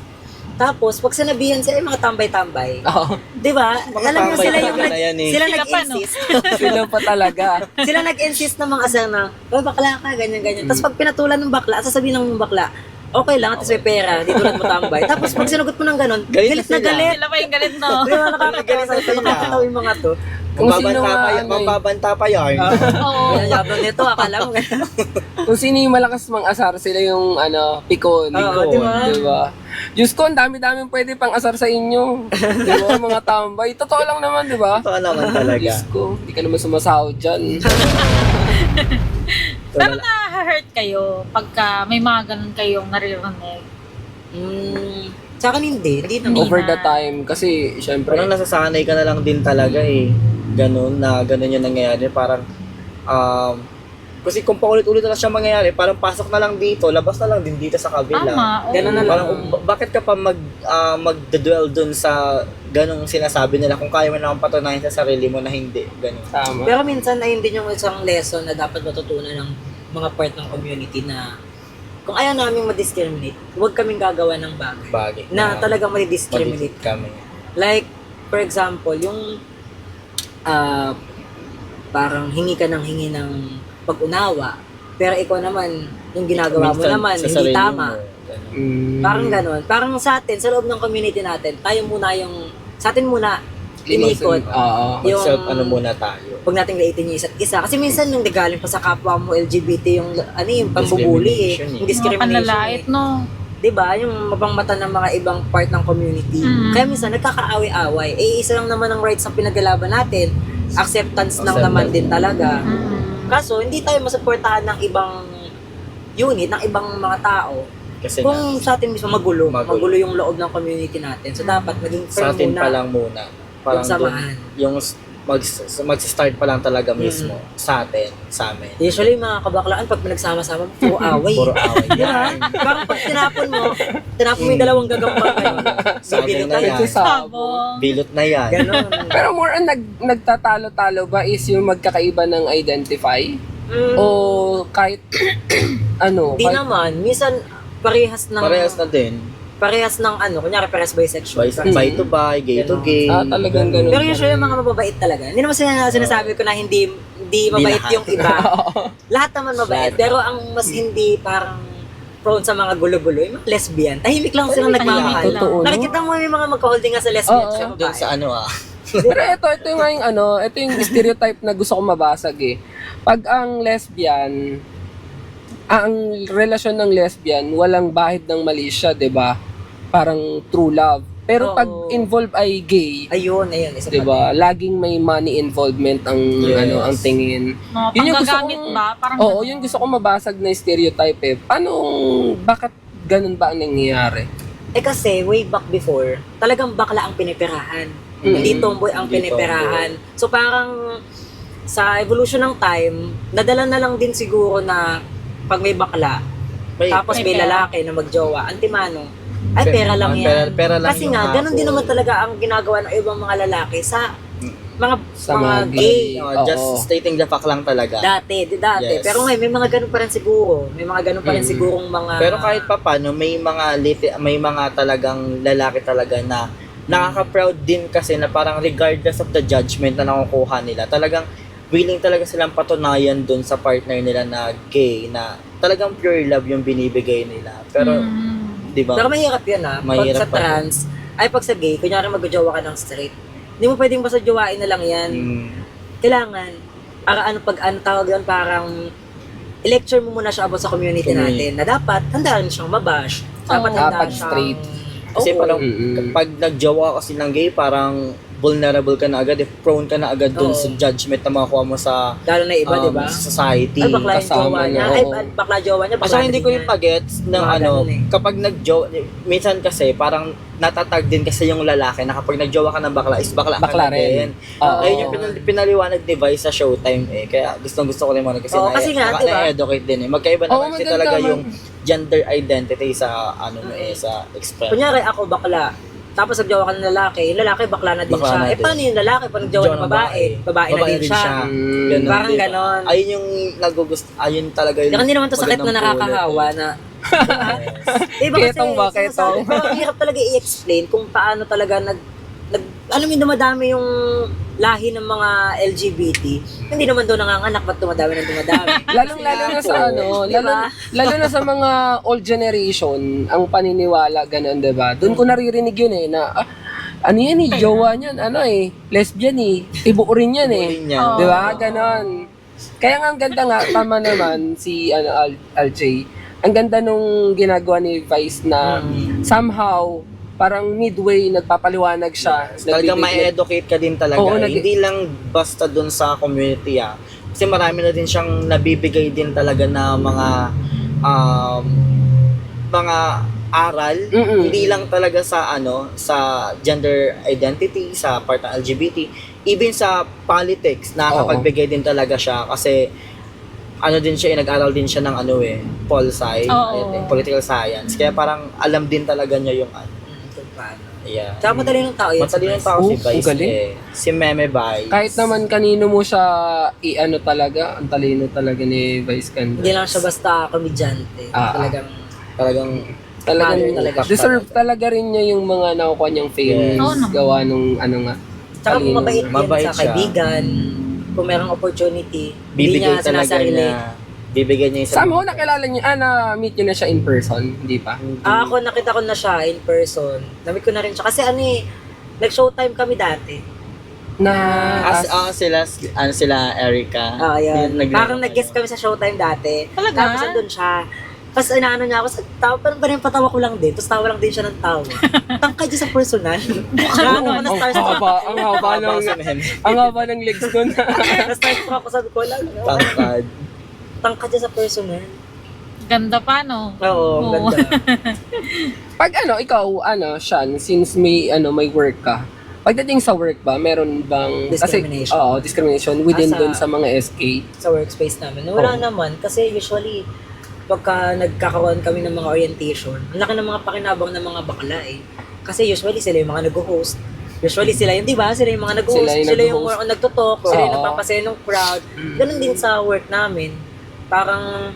Tapos, pag sinabihan sila, yung mga tambay-tambay. Oo. Di ba? Mga Alam mo tambay sila yung talaga na yan eh. sila Sila pa, no? nag-insist. Sila pa talaga. Sila nag-insist ng mga asal na, oh, bakla ka, ganyan-ganyan. Tapos pag pinatulan ng bakla, at sasabihin ng bakla, okay lang, at may pera, dito lang mo tambay. Tapos pag sinugot mo ng ganun, Galit galit na na sila. galit. Sila pa yung galit, no? Di ba, nakakatawa sa Galit na nakakatawa yung mga to. Kung sino nga, Mababanta pa yarn. Oo. Kaya yabang nito, akala mo ganun. Kung sino yung malakas mang asar, sila yung pikon. Oo, di ba? Diba? Diyos ko, ang dami-daming pwede pang asar sa inyo. Diba, mga tambay. Totoo lang naman, diba? Totoo naman talaga. Diyos ko, hindi ka naman sumasahod dyan. Pero na-hurt kayo pagka may mga ganun kayong naririnig. Sa akin hindi naman. Over the time, kasi syempre, Parang nasasanay ka na lang din talaga eh. Ganun yung nangyayari. Parang, kasi kung paulit-ulit na siya mangyayari, parang pasok na lang dito, labas na lang din dito sa kabila. Tama. Oo. Ganun na lang. Parang, bakit ka pa magdedwell dun sa ganung sinasabi nila kung kaya mo naman patunayan sa sarili mo na hindi. Ganun. tama. Pero minsan ayun din yung isang lesson na dapat matutunan ng mga part ng community na kung ayaw namin ma-discriminate, huwag kaming gagawa ng bagay na talagang ma-discriminate. kami. Like, for example, yung parang hingi ng pag-unawa, pero ikaw naman, yung ginagawa mo Minsan, naman, sa hindi sarili tama. mo, ganun. Parang ganon. Parang sa atin, sa loob ng community natin, tayo muna yung, sa atin muna, inikot. Oo. Yung- Mag-self muna tayo. Huwag nating laitin yung isa't isa. Kasi minsan yung nagaling pa sa kapwa mo LGBT, yung yung pambubuli Discrimination eh. Yung Mga discrimination panlalait, no? Diba? Yung mapangmata ng mga ibang part ng community. Kaya minsan nagkakaaway-away. Isa lang naman ang rights ang pinaglalaban natin. Acceptance lang naman din talaga. Kaso, hindi tayo masuportahan ng ibang unit, ng ibang mga tao. Kasi Kung sa atin mismo magulo Magulo. yung loob ng community natin. So, dapat maging sa firm atin muna pa lang muna. Parang yung samahan. yung mag-start pa lang talaga mismo sa atin, sa amin. Usually, mga kabaklaan, pag pinagsama-sama, puro away. Puro away. Diba? Parang pag tinapon mo yung dalawang gagambang kayo. Sa amin Bibili na tayo. yan. Sabong. Bilot na yan. Ganon. Pero more on nagtatalo-talo ba is yung magkakaiba ng identify? O kahit Di kahit- naman. Minsan, parehas ng kunyari parehas bisexual. Bi to bi, gay to gay. talagang ganun. Pero usually yung mga mababait talaga. Hindi naman sinasabi ko na hindi mabait lahat. yung iba. Lahat naman mabait. Lahat. Pero ang mas hindi parang prone sa mga gulo-gulo, yung mga lesbian. Tahimik lang silang nagmamahal. Totoo, no? Nakikita mo yung mga magka-holding nga sa lesbian Oo. sa Doon babae. sa Pero ito nga yung ito yung stereotype na gusto kong mabasag eh. Pag ang lesbian, ang relasyon ng lesbian, walang bahid ng mali siya, 'di ba? Parang true love. Pero Oo. pag involved ay gay, Ayun, isa 'di ba? Laging may money involvement ang Yes. ang tingin. Mga Yun yung gusto panggagamit kong- ba? Parang Oo, ganun. yung gusto ko mabasag na stereotype eh. Bakit ganun ba ang nangyayari? kasi way back before, talagang bakla ang pinipirahan. Mm. Hindi tomboy ang Hindi pinipirahan. So parang sa evolution ng time, nadala na lang din siguro na pag may bakla, tapos may pera. lalaki na magjowa, antimano, ay pera lang yan. Pera lang Kasi yung nga, ganun din hapon. naman talaga ang ginagawa ng ibang mga lalaki sa mga Sa mga mga gay. Just Oo. stating the fact lang talaga. Dati. Yes. Pero ngayon, may mga ganun pa rin siguro. May mga ganun pa rin sigurong mga... Pero kahit pa paano, may mga talagang lalaki talaga na nakaka-proud din kasi na parang regardless of the judgment na nakukuha nila, talagang willing talaga silang patunayan dun sa partner nila na gay, na talagang pure love yung binibigay nila. Pero, di ba? Pero mahirap yun pag Mahirap sa pa rin. trans, pag sa gay, kunyari mag-jowa ka ng straight, hindi mo pwedeng basta jowain na lang yan. Kailangan, pag tawag yun, parang i-lecture mo muna siya about sa community natin na dapat handaan siyang mabash. Dapat Oo. handaan Dapat straight. Kasi parang Mm-mm. pag nagjowa kasi ng gay, parang vulnerable ka na agad, prone ka na agad dun Oo. sa judgment na makukuha mo sa lalo na iba, di ba? society. Ay, bakla yung kasama jowa niya. na, Ay, oo. bakla jowa niya. Kasi bakla hindi din ko yung niya. pagets ng Mga ganun eh. kapag nagjowa, minsan kasi parang natatag din kasi yung lalaki na kapag nagjowa ka ng bakla is bakla Bakla ka na rin. din. Oo. Ayun yung pinaliwanag ni Vice sa Showtime eh. Kaya gustong gusto ko rin muna kasi Oo, kasi nga, diba? na-educate din eh. Magkaiba Oo, naman kasi maganda talaga man. yung gender identity sa sa express. Kunyari ako bakla, tapos nagjowa ka ng lalaki, yung lalaki bakla na din Bakla siya. na din. Paano yung lalaki pag nagjowa ng babae? Babae na din siya. Mm. Parang diba? ganon. Ayun yung ayun talaga yung Kaya hindi naman to sakit na magandang nakakahawa pulot na... eh. Diba? Ketong ba, ketong? Pero ang hirap talaga i-explain kung paano talaga alam mo, dumadami yung lahi ng mga LGBT. Hindi naman daw nanganganak, ba't dumadami ng dumadami? Lalong-lalo na sa Diba? lalo na sa mga old generation, ang paniniwala ganun, 'di ba? Doon ko naririnig yun na ano yan jowa niyan, lesbian tibo rin yan Rin yan. 'Di ba? Ganon. Kaya nga ang ganda nga, tama naman si LJ. Ang ganda nung ginagawa ni Vice na somehow parang midway nagpapaliwanag siya. Talagang ma-educate ka din talaga. Oo, Hindi lang basta dun sa community Kasi marami na din siyang nabibigay din talaga na mga aral. Hindi lang talaga sa sa gender identity, sa part ng LGBT, even sa politics, nakakapagbigay din talaga siya kasi din siya, nag-aral din siya ng pol sci, political science. Kaya parang alam din talaga niya yung Kung paano. Yeah. Tsaka matalinong tao yun. Matalinong tao si Oh, Vice. ang galing. Si Meme Vice. Kahit naman kanino mo siya talaga, ang talino talaga ni Vice Ganda. Hindi lang siya basta komedyante. Talagang Talagang Talaga. deserve talaga rin niya yung mga nakukuha niyang fame Yes. Oo naman. gawa nung tsaka kung talino. mabait yan Mabait sa siya. kaibigan, kung merong opportunity, hindi Bibigay niya talaga sinasarili. niya. Bibigyan niya yung Somehow nakilala niyo, na-meet niyo na siya in person, hindi pa? Ako nakita ko na siya in person. Namit ko na rin siya. Kasi nag-showtime kami dati. sila Erica. Ayan. Yung Parang nag-guest kami sa showtime dati. Talaga? Tapos nandun siya. Tapos inaano niya ako, parang ba rin patawa ko lang din. Tapos tawa lang din siya ng tawa. Tangkad niya sa personal. Grabe ako na Ang starstruck. ang haba ng legs ko na. Na-starstruck ako, sabi ko, Tangkad. tangkad niya sa personal. Ganda pa, no? Oo, Oo. ganda. Pag ikaw, Sean, since may work ka, pagdating sa work ba, meron bang Discrimination. Kasi, discrimination within Sa- dun sa mga SK. Sa workspace namin. Wala naman. Kasi usually, pagka nagkakaroon kami ng mga orientation, ang laki ng mga pakinabang ng mga bakla Kasi usually sila yung mga nag-host. Usually sila yung, di ba? Sila yung mga nag-host. Sila yung Sila yung nagtutok. Sila yung Oo. nagpapasaya ng crowd. Ganun din sa work namin. Parang,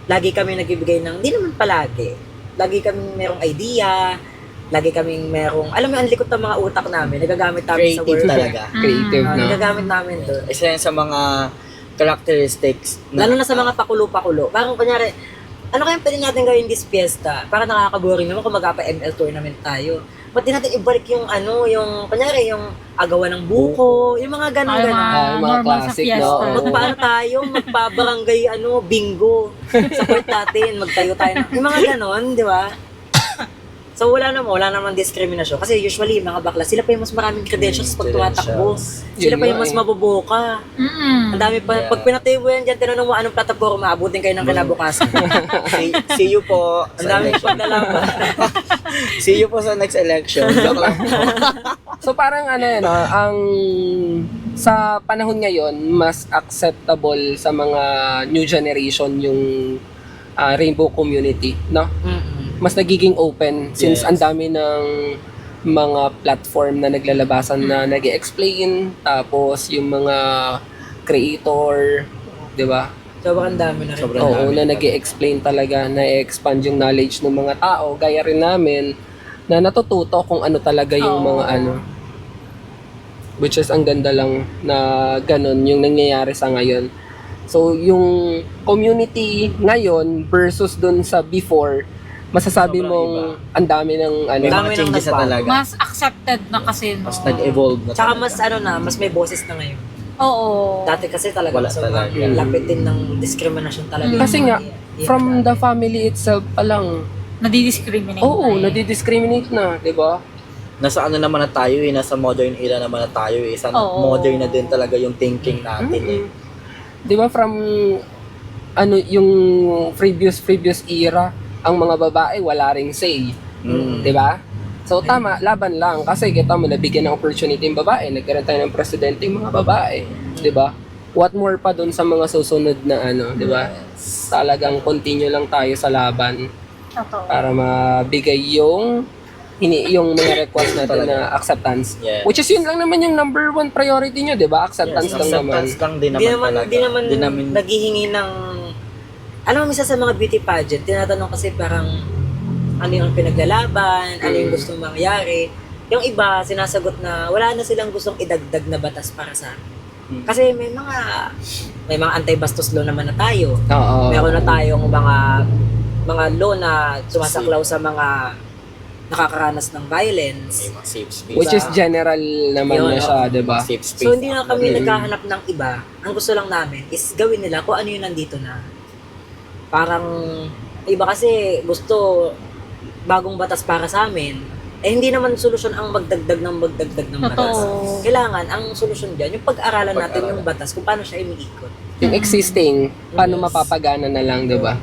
lagi kami nagbibigay ng, hindi naman palagi. Lagi kami merong idea. Lagi kaming merong, alam mo, ang likot ng mga utak namin. Nagagamit namin sa Creative work. talaga. Creative na. Nagagamit namin doon. Isa yan sa mga characteristics. Lalo na sa mga pakulo-pakulo. Parang kunyari, ano kaya pwede natin gawin this fiesta? Parang nakaka-boring naman kung mag-ML tournament tayo. Ba't di natin ibalik yung kunyari, yung agawan ng buko, yung mga Ay, ganon-ganon. mga mga normal sa classic, fiesta. no? Magpaano tayo, magpabarangay, bingo sa court natin, magtayo tayo. Yung mga ganon, di ba? So wala namang diskriminasyon. Kasi usually, mga bakla, sila pa yung mas maraming credentials pag tumatakbo. Sila pa yung mas mabubuka. Ang dami pa. Yeah. Pag pinatayo mo yan dyan, tinanong mo anong plataforma, abutin kayo ng kinabukasan. See you po. Ang dami paglalaban. See you po sa next election. Joke lang po. So parang ang sa panahon ngayon, mas acceptable sa mga new generation yung rainbow community, no? Mas nagiging open since Yes. ang dami ng mga platform na naglalabasan na nag-explain, tapos yung mga creator, 'di ba? Sobrang dami na rin. Sobrang Oo, dami. na nag-explain talaga, na-expand yung knowledge ng mga tao, gaya rin namin na natututo kung ano talaga yung Oo. mga which is ang ganda lang na ganun yung nangyayari sa ngayon. So, yung community ngayon versus dun sa before, masasabi Sobrang mong ang dami ng May Dami mga nang changes na nagbago. talaga. Mas accepted na kasi, no? Mas nag-evolve na Tsaka talaga. mas may boses na ngayon. Oo. Dati kasi talaga Wala sobrang talaga. lapit din ng discrimination talaga. Kasi nga, Yeah, from dati. the family itself pa lang, Nadidiscriminate oo, na nadidiscriminate na, di ba? Nasa naman na tayo nasa modern era naman na tayo Sa Oo. modern na din talaga yung thinking natin Di ba from yung previous era, ang mga babae wala ring say. Mm. Di ba? So tama, laban lang. Kasi kita mo, nabigyan ng opportunity yung babae. Nagkaroon tayo ng presidente yung mga babae. Di ba? What more pa dun sa mga susunod na di ba? Talagang continue lang tayo sa laban Totoo. para mabigay yung mga request natin na acceptance. Yes. Which is yun lang naman yung number one priority nyo, di ba? Acceptance lang naman. Acceptance lang din naman talaga. Di naman naghihingi ng alam mo, minsan sa mga beauty pageant, tinatanong kasi parang ano yung pinaglalaban, ano yung gusto mangyari. Yung iba, sinasagot na wala na silang gustong idagdag na batas para sa amin. Kasi may mga anti-bastos law naman na tayo. Oo. Meron na tayong mga law na sumasaklaw sa mga nakakaranas ng violence. May mga safe space. Which is general naman Yun, na siya, di ba? Safe space. So hindi na kami Mm. naghahanap ng iba. Ang gusto lang namin is gawin nila kung ano yung nandito na. Parang iba kasi gusto bagong batas para sa amin. Hindi naman solusyon ang magdagdag ng batas. Totoo. Kailangan ang solusyon diyan yung pag-aralan natin yung batas kung paano siya umiikot. Yung existing, paano Yes. mapapagana na lang, di ba?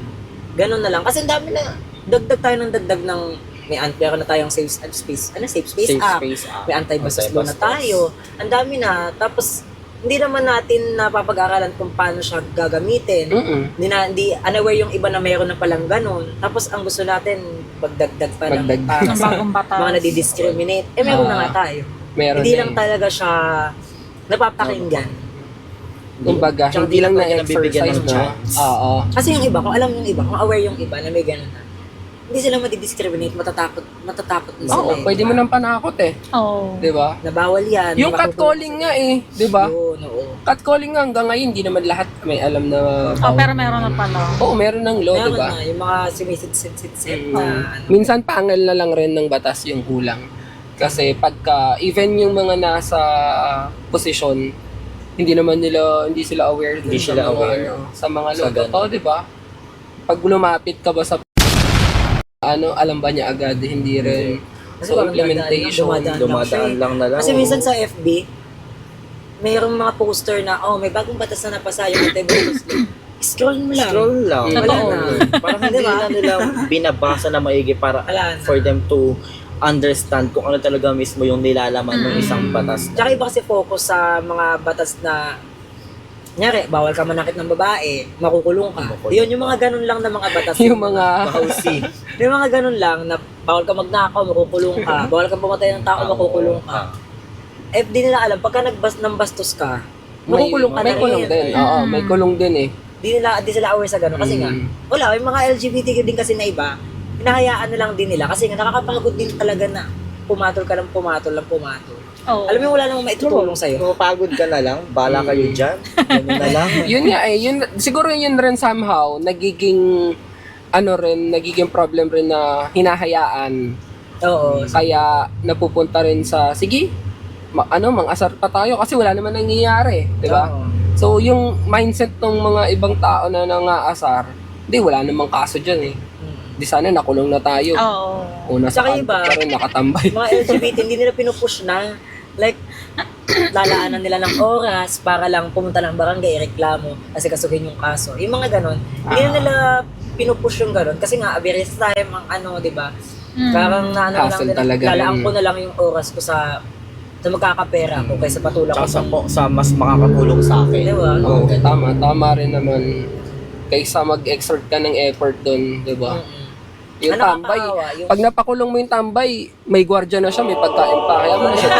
Ganun na lang kasi ang dami na dagdag tayo ng dagdag ng meron na tayong safe space. Safe space Safe app. space app. May anti-bastos law na tayo. Ang dami na. Tapos, hindi naman natin napapag-aralan kung paano siya gagamitin. Hindi unaware yung iba na mayroon na palang ganun. Tapos, ang gusto natin, magdagdag pa ng Magdagdag. para Ng sa bagong batas. mga nadidiscriminate. Meron na nga tayo. Meron Hindi din. lang talaga siya napapakinggan. Kumbaga, Tsaka hindi lang talaga nabibigyan na-exercise ng na. chance. Oo. Kasi yung iba, kung alam yung iba, kung aware yung iba na may ganun na, hindi sila madidiscriminate, matatakot na sila. Oo, pwede mo nang panakot eh. Oo. Di ba? Nabawal yan. Yung catcalling nga eh, di ba? Yun, oo. Catcalling nga hanggang ngayon, hindi naman lahat may alam na... Oh, pero meron na pala. Oo, meron ng law, di Meron ba? na, yung mga sumisit-sit-sit na ano. Minsan pangal na lang rin ng batas yung kulang. Kasi pagka, even yung mga nasa posisyon, hindi sila aware dun Hindi sa sila mga, aware. sa mga law. Sa ganun. Totoo, di ba? Pag lumapit ka ba sa alam ba niya agad, hindi rin. Kasi So, parang implementation, Dumadaan lang na lang. Kasi minsan sa FB, mayroong mga poster na, may bagong batas na napasa yung anti-bastos law. Scroll mo lang. Scroll lang. Totoo. Wala na. Parang hindi Diba? na nila binabasa na maigi para Wala na. for them to understand kung ano talaga mismo yung nilalaman ng isang batas. Tsaka iba kasi focus sa mga batas na, kunyari, bawal ka manakit ng babae, makukulong ka. Makukulong. Yun, yung mga ganun lang na mga batas. yung mga... Bahausi. Yung mga ganun lang na bawal ka magnakaw, makukulong ka. Bawal ka pumatay ng tao, makukulong ka. Di nila alam, pagka ng bastos ka, makukulong ka may na kulong rin. din. Oo, may kulong din eh. Di sila aware sa gano'n. Kasi nga, wala, yung mga LGBTQ din kasi na iba, hinahayaan na lang din nila. Kasi nga, nakakapagod din talaga na pumatol ka ng pumatol. Oo. Alam mo, wala namang maitutulong sa'yo. Kung mapagod ka na lang, bala kayo dyan. Ganun na lang. Yun nga eh, siguro yun rin somehow, nagiging problem rin na hinahayaan. Oo. Kaya napupunta rin sa, sige, mang-asar pa tayo kasi wala naman nangyayari, di ba? Oo. So, yung mindset ng mga ibang tao na nangaasar, wala namang kaso dyan eh. Di sana nakulong na tayo. Oo. O nasa Tsaka kanto iba, pa rin, nakatambay. Mga LGBT, hindi nila pinupush na. Like, lalaanan nila ng oras para lang pumunta ng barangay, reklamo, kasi kasuhin yung kaso. Yung mga ganon, hindi na nila pinupush yung ganon. Kasi nga, various time ang di ba? Parang Hassle talaga lalaan rin. ko na lang yung oras ko sa magkakapera ko kaysa patulak ko Tsaka sa mas makakatulong sa akin. Di ba? Oo, tama rin naman. Kaysa mag-exert ka ng effort doon, di ba? Yung Ano tambay, nakakaawa, yung- pag napakulong mo yung tambay, may gwardiya na siya, may pagkain pa. Kaya mo na siya.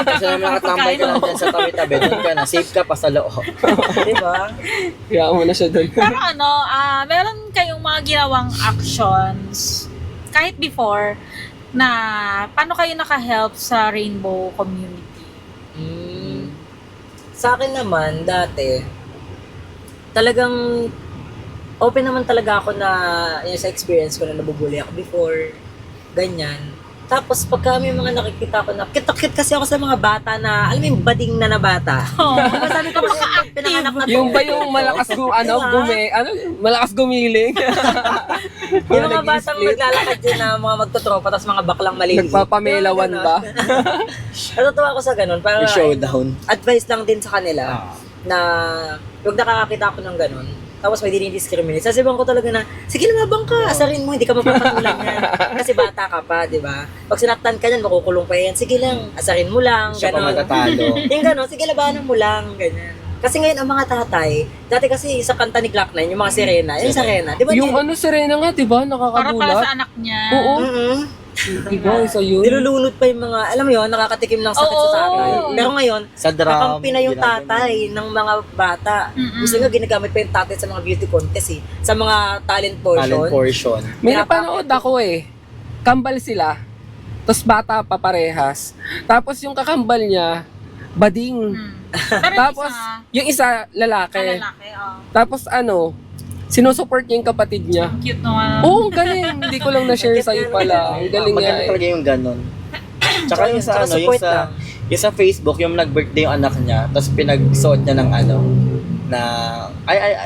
Kasi naman nakatambay ka lang dyan sa tabi-tabi, doon ka na, safe ka pa sa loob. Di ba? Kaya mo na siya doon. Pero meron kayong mga ginawang actions kahit before na paano kayo naka-help sa rainbow community? Sa akin naman, dati, talagang open naman talaga ako na yun, sa experience ko na nabubuli ako before, ganyan. Tapos pagka may mga nakikita ko na, cute kasi ako sa mga bata na, alam mo yung bading na bata. Oh. Sabi ko, pinanganak na to. Yung ba yung malakas malakas gumiling? Yung mga batang naglalakad din na mga magtotropa, tapos mga baklang maliliit. Nagpapamelawan ba? Natutuwa ako sa ganun. Para Yung showdown. advice lang din sa kanila na huwag nakakakita ako ng ganun. Tapos may dinidiscriminate. Sasabihan ko talaga na, sige lumabang ka, asarin mo, hindi ka mapapatulan yan. Kasi bata ka pa, di ba? Pag sinaktan ka yan, makukulong pa yan. Sige lang, asarin mo lang, Siya pa gano'n. matatalo. Yung gano'n, sige labanan mo lang, ganyan. Kasi ngayon ang mga tatay, dati kasi sa kanta ni Glock 9, yung mga sirena, yung sirena, di ba? Yung Serena nga, di ba? Para pala Nakakagulat. sa anak niya. Oo. Di ba? Isa yun. Nilulunod pa yung mga, alam mo yun, nakakatikim ng sakit sa tatay. Oo. Pero ngayon, Sa drum. kakampi na yung ginagawa. tatay ng mga bata. Gusto nga ginagamit pa yung tatay sa mga beauty contest eh. Sa mga talent portion. Talent portion. May napanood ako eh. Kambal sila. Tapos bata pa parehas. Tapos yung kakambal niya, bading. Pero Tapos, yung isa, lalaki. lalaki, oh. Tapos sinusupport niya yung kapatid niya. Cute naman. Oo, galing. Hindi ko lang na-share sa'yo pala. Ang galing nga. Maganda talaga yung ganun. Tsaka yung sa Tsaka support lang. yung sa Facebook, yung nag-birthday yung anak niya, tapos pinagsuot niya ng na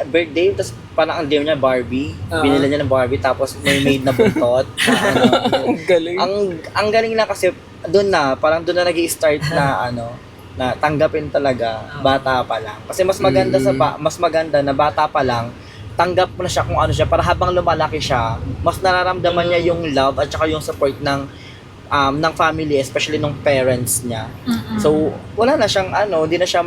birthday, tapos parang ang name niya Barbie. Binila niya ng Barbie, tapos may made na buntot. Ang galing. Ang galing na kasi doon na nag-i-start na na tanggapin talaga bata pa lang. Kasi mas maganda na bata pa lang tanggap mo na siya kung ano siya para habang lumalaki siya, mas nararamdaman niya yung love at saka yung support ng family, especially ng parents niya. So, wala na siyang hindi na siya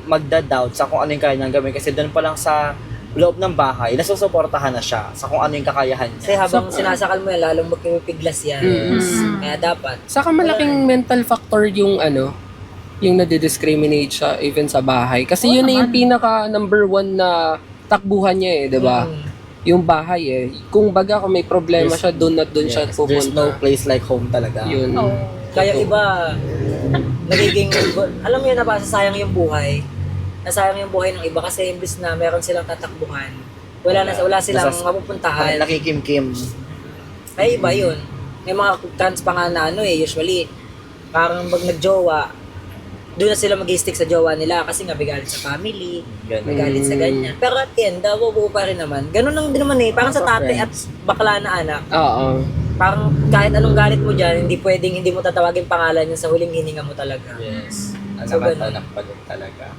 magda-doubt sa kung ano yung kaya niyang gawin kasi doon pa lang sa loob ng bahay, nasusuportahan na siya sa kung ano yung kakayahan Kasi niya. habang sinasakal mo yan, lalong magpipiglas yan. Kaya dapat. Saka malaking mental factor yung yung nade-discriminate siya even sa bahay. Kasi yun na yung pinaka number one na takbuhan niya eh, 'di ba? Yung bahay eh. Kung baga kung may problema siya, doon at doon siya There's no pupunta. place like home talaga. Yun. Kaya iba, nagiging, alam mo yun, napasasayang yung buhay. Nasayang yung buhay ng iba kasi imbis na meron silang tatakbuhan, wala silang mapupuntahan. Nakikimkim. Ay, iba yun. May mga trans pa nga na usually, parang pag nagjowa, doon na sila mag-stick sa jowa nila kasi nga bigalit sa family, bigalit sa ganyan. Pero at the end, buo pa rin naman. Ganun lang din naman parang sa tate at bakla na anak. Oo. Parang kahit anong galit mo dyan, hindi mo tatawagin pangalan niya sa huling hininga mo talaga. Yes. So, Anak pa din talaga.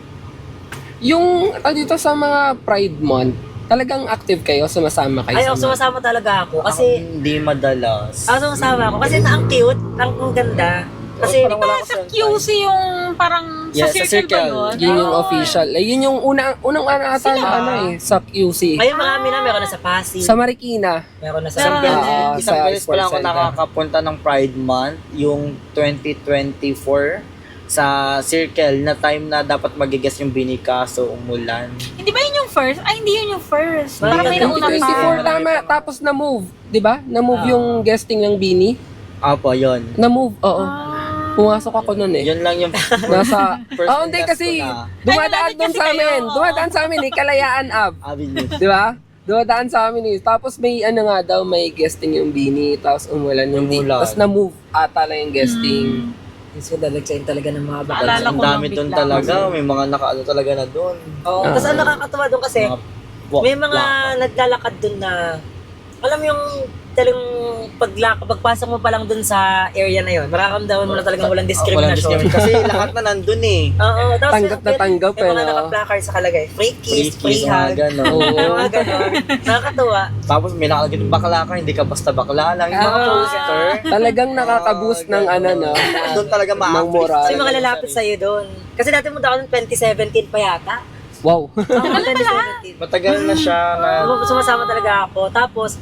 Yung dito sa mga Pride Month, talagang active kayo, sumasama kayo Ay, sa sumasama talaga ako Kasi kasi hindi madalas. sumasama ako kasi ang cute, ang ganda. Kasi parang wala Sa QC yung parang Yes, sa sa circle circle. ba yun? Yun yung Oo. official. Yun yung unang ata na sa QC. ngayon marami na, meron na sa Pasig, Sa Marikina. meron na sa Isang beses, Oo, isang sa beses pa lang ako Sports Center. nakakapunta ng Pride Month, yung 2024 sa Circle na time na dapat magigas yung Bini kaso umulan. Hindi ba yun yung first? Ay, hindi yun yung first. Parang Parang may nauna 2024 pa. tama, tapos na-move. 'Di ba? Na-move yung guesting ng Bini. Apo, yun. Na-move, oo. Ah. Pumasok ako nun eh. Yun lang yung Nasa, first hindi guest kasi ko na dumadaan Ay, doon kasi sa amin. kayo, oo. Dumadaan sa amin eh, Kalayaan Ave. avenue. Di ba? Dumadaan sa amin eh. Tapos may nga daw, may guesting yung Bini. Tapos umulan yung Bini. Umulan. Tapos na-move ata lang yung guesting. so dadagsayin talaga ng mga bakal. Alala Ang ko dami lang doon bigla. talaga. May mga nakaano talaga na doon. Oo, tapos ang nakakatawa doon kasi, may mga naglalakad doon na, alam mo yung talagang pagpasok mo pa lang doon sa area na yon, mararamdaman mo na talagang walang discrimination. Kasi lahat na nandun eh. Oo, tapos Tanggap na tanggap may mga no? naka-placard sa kalagay, free kiss, free mga hug, ganon. may mga ganon. Nakakatawa. Tapos may nakalagay ng bakla ka, hindi ka basta bakla lang. Yung mga Ah. poster. Talagang nakaka-boost ng no? Doon talaga Ng moral. So yung mga lalapit sa'yo doon. Kasi dati mo daw 2017 pa yata. Wow. Oo, 2017. Matagal na siya na Sumasama talaga ako. Tapos,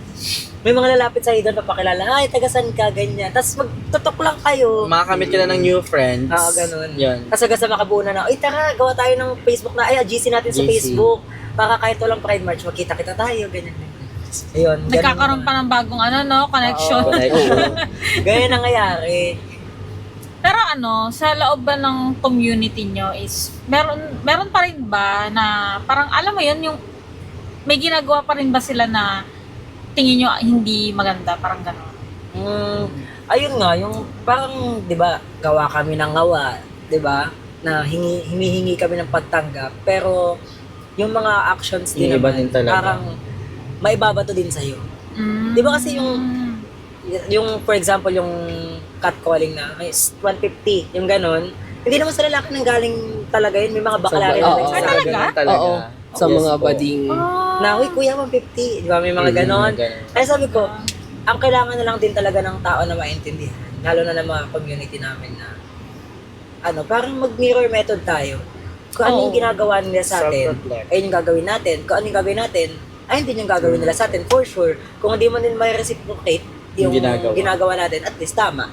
may mga lalapit sa'yo doon, papakilala, ay, tagasan ka, ganyan. Tapos magtutok lang kayo. makakamit ka na ng new friends. Oo, ganun. Yun. Tapos hanggang sa makabuo na, ay tara, gawa tayo ng Facebook na, ay, GC natin sa GC. Facebook. Para kahit walang Pride March, magkita-kita tayo, ganyan. Ayun. ganun Nagkakaroon naman. pa ng bagong connection. Connection. Ganyan ang nangyayari. Pero sa loob ba ng community nyo is, meron pa rin ba na parang alam mo yun, yung may ginagawa pa rin ba sila na tingin nyo hindi maganda, parang gano'n? Ayun nga, yung parang, di ba, gawa kami ng gawa, di ba, na humihingi kami ng pagtanggap, pero yung mga actions din Yung iba naman, din talaga. parang maibabato din sa'yo. Di ba kasi yung for example, yung catcalling na may 150, yung ganon, hindi naman sa lalaki nang galing talaga yun, may mga bakla rin na Oo. nagsasabi. talaga? Ganun talaga. Oo. Sa Yes mga po. bading. Na, uy, kuya, 150, di ba, may mga ganon. Ganun. Kaya sabi ko, ang kailangan na lang din talaga ng tao na maintindihan, lalo na ng mga community namin na, parang mag-mirror method tayo. Kung ano yung Oo. ginagawa nila sa atin, Self-reflect. ayun yung gagawin natin. Kung ano yung gagawin natin, ayun din yung gagawin nila sa atin, for sure. Kung hindi mo din may reciprocate yung Yung ginagawa. ginagawa natin, at least tama.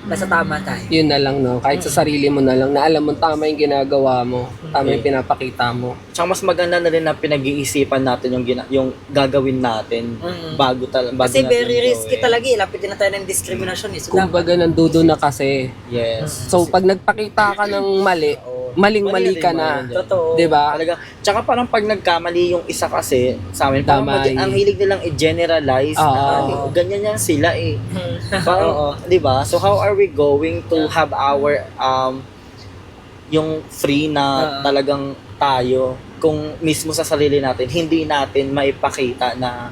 Basta tama tayo. Yun na lang, no? Kahit sa sarili mo na lang, na alam mo tama yung ginagawa mo, tama yung pinapakita mo. Tsaka mas maganda na rin na pinag-iisipan natin yung gagawin natin bago Kasi natin very risky gawin. talaga. Lapitin na tayo ng discrimination. So, Kumbaga, nandudo na kasi. Yes. So, pag nagpakita ka ng mali, maling-mali ka na. Totoo. Diba? Talaga. Tsaka parang pag nagkamali yung isa kasi, sa amin, parang Damay. ang hilig nilang i-generalize na ganyan yan sila eh. Parang, di ba? So how are we going to have our, yung free na talagang tayo, kung mismo sa sarili natin, hindi natin maipakita na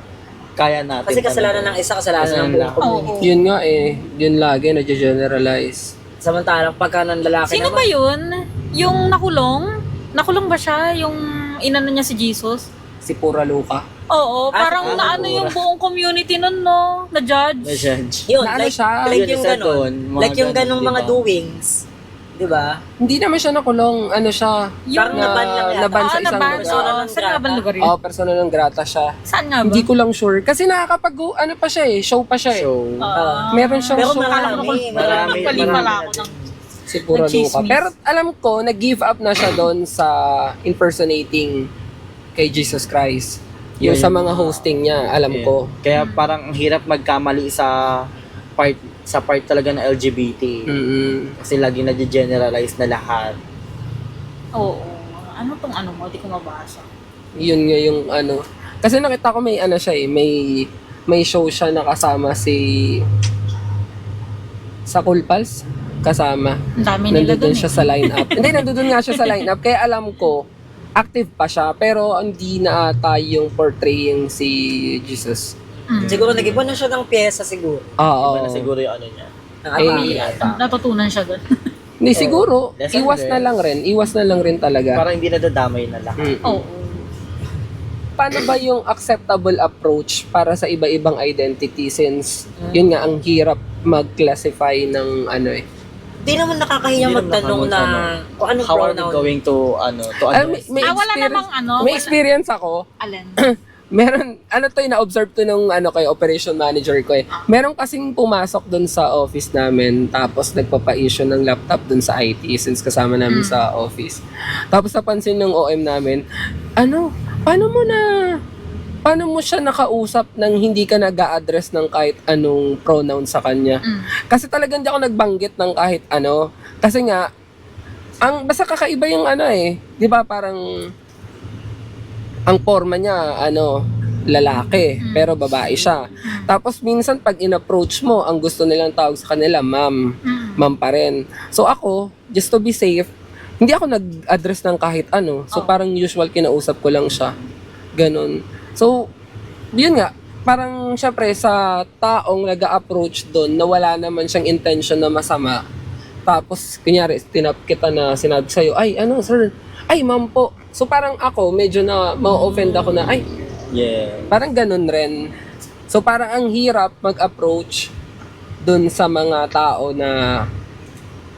kaya natin. Kasi kasalanan ng isa, kasalanan ng buong community. Yun nga eh. Yun lagi, nag-generalize. Samantalang pagka ng lalaki Sino ba yun? Yung nakulong? Nakulong ba siya? Yung inano niya si Jesus? Si Pura Luca. Oo, parang Ah, naano yung buong community nun, no? Na-judge. Na-judge. Yun, Na ano like, siya? like Yun, yung isa ganon. dun, mga Like yung ganon, ganong mga diba? doings. Diba? Hindi naman siya nakulong. Ano siya? Parang naban lang yata. naban sa isang naban. lugar. Oo, saan nga ba lugar yun? Oh, personal ng grata siya. Saan nga ba? Hindi ko lang sure. Kasi nakakapag, ano pa siya eh, show pa siya eh. So, Meron siyang Pero show. marami. Pali pala ako ng... Si Pura Luca. Nag-chismis. Pero alam ko, nag-give up na siya doon sa impersonating kay Jesus Christ. Yung Yeah, sa yun. mga hosting niya, alam yeah. ko. Kaya parang ang hirap magkamali sa part talaga ng LGBT. Kasi lagi na-generalize na lahat. Oo. Ano tong ano mo? Di ko mabasa. Yun nga yung ano. Kasi nakita ko may ano siya eh, may show siya na kasama si sa Cool Pals kasama. Ang dami nila Nandun dun siya sa lineup. Hindi, nandun nga siya sa lineup. Kaya alam ko, active pa siya. Pero hindi na ata yung portraying si Jesus. Siguro nag-iba na siya ng pyesa siguro. Oo. Iba na siguro yung ano niya. Ng Eh, akala. Yata. Natutunan siya dun. Hindi, siguro, lesson iwas na learned. lang rin. Iwas na lang rin talaga. Parang hindi nadadamay na lahat. Oo. Paano ba yung acceptable approach para sa iba-ibang identity since yun nga, ang hirap mag-classify ng ano eh. Di naman nakakahiya Hindi naman magtanong na nakakahiya. kung anong How are we pronoun. going to address? May wala experience, namang ano. may wala- experience ako. Alin? Meron, ano to na-observe to nung ano kay operation manager ko eh. Meron kasing pumasok dun sa office namin tapos nagpapa-issue ng laptop dun sa IT since kasama namin sa office. Tapos napansin ng OM namin, paano mo siya nakausap nang hindi ka nag-a-address ng kahit anong pronoun sa kanya? Kasi talagang hindi ako nagbanggit ng kahit ano. Kasi nga, basta kakaiba yung ano eh. Di ba parang, ang forma niya, lalaki, pero babae siya. Tapos minsan pag in-approach mo, ang gusto nilang tawag sa kanila, ma'am. Ma'am pa rin. So ako, just to be safe, hindi ako nag-address ng kahit ano. So parang usual kinausap ko lang siya. Ganon. So, yun nga, parang syempre sa taong nag-a-approach doon na wala naman siyang intention na masama. Tapos, kunyari, tinap kita na sinabi sa'yo, ay, sir, ay, ma'am po. So, parang ako, medyo na ma-offend ako na, ay, Yeah. parang ganun rin. So, parang ang hirap mag-approach dun sa mga tao na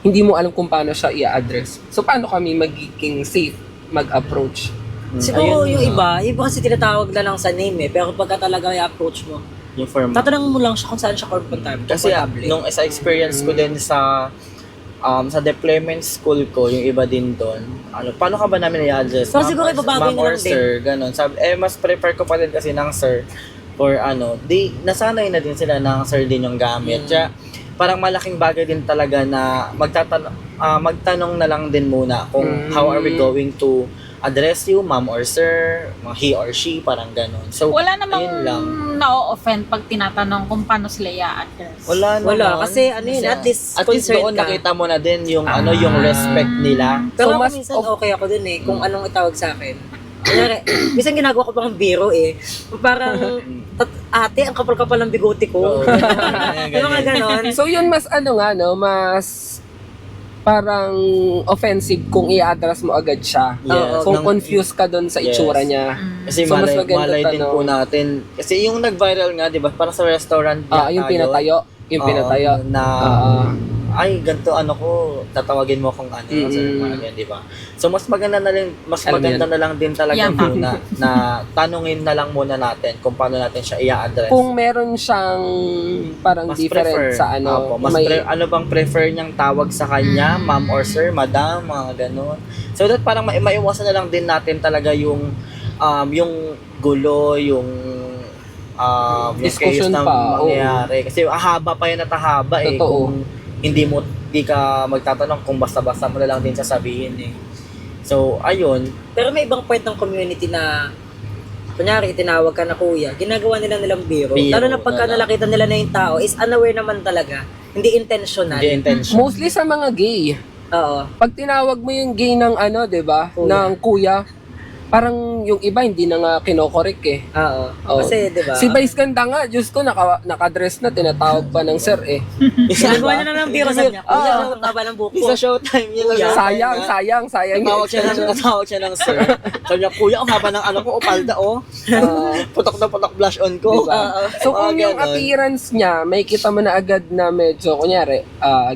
hindi mo alam kung paano siya i-address. So, paano kami magiging safe mag-approach? Siguro Ayun, yung iba kasi tinatawag na lang sa name eh. Pero pagka talaga i-approach mo, Yung form. tatanungin mo lang siya kung saan siya comfortable. Kasi nung sa experience ko din sa deployment school ko, yung iba din doon, paano ka ba namin i-address? So, siguro ibabago ma'am na or lang din. sir, ganun. Sabi, mas prefer ko pa din kasi ng sir for nasanay na din sila ng sir din yung gamit. Kaya, parang malaking bagay din talaga na magtanong na lang din muna kung how are we going to address you, ma'am or sir, he or she, parang ganun. So, Wala namang ayun lang. na-offend pag tinatanong kung paano sila i-address. Wala Wala, kasi at least concerned doon ka. nakita mo na din yung yung respect nila. Pero So, ako mas minsan okay ako dun eh, kung anong itawag sa akin. Kunyari, minsan ginagawa ko pang biro eh. Parang, ate, ang kapal-kapal ng bigote ko. Yung mga ganon. So, yun mas mas parang offensive kung i-address mo agad siya. Yes. Kung confused ka doon sa itsura Yes. niya. Kasi So, mas maganda malay din tanong. po natin. Kasi yung nag-viral nga, di ba? Parang sa restaurant Yung pinatayo. Yung Oo, pinatayo. na ay, ganito ano ko, tatawagin mo akong ano, mga ganyan, di ba? So, mas maganda na lang din talaga Yeah. muna na tanungin na lang muna natin kung paano natin siya i-address. Kung meron siyang parang Mas different prefer. sa ano, Opo, ano bang prefer niyang tawag sa kanya, ma'am or sir, madam, mga ganun. So that parang maiwasan na lang din natin talaga yung gulo, yung Discussion chaos na pa, mangyayari. Kasi haba pa yan at haba eh. Totoo. Kung hindi ka magtatanong kung basta-basta mo na lang din sasabihin eh. So, ayun. Pero may ibang part ng community na kunyari, tinawag ka na kuya, ginagawa nilang biro. Biro, Lalo na pagka wala. nakita nila na yung tao is unaware naman talaga. Hindi intentional. Hindi intention. mostly sa mga gay. Oo. Pag tinawag mo yung gay ng ano, 'di ba? Kuya. Ng kuya, parang yung iba hindi na nga kinokorek eh. Oo. Oo. Kasi, di ba? Si Vice Ganda nga, Diyos ko, naka-dress na, tinatawag pa ng sir eh. Ginagawa niya na ng biro sa niya. Kuya, Oo. ang taba ng buko. Isa showtime yun. Kuya. Sayang Natawag siya ng sir. Sabi niya, kuya, ang haba ng ano ko, palda oh. Putok na putok blush on ko. Diba? So kung yung appearance niya, may kita mo na agad na medyo, kunyari,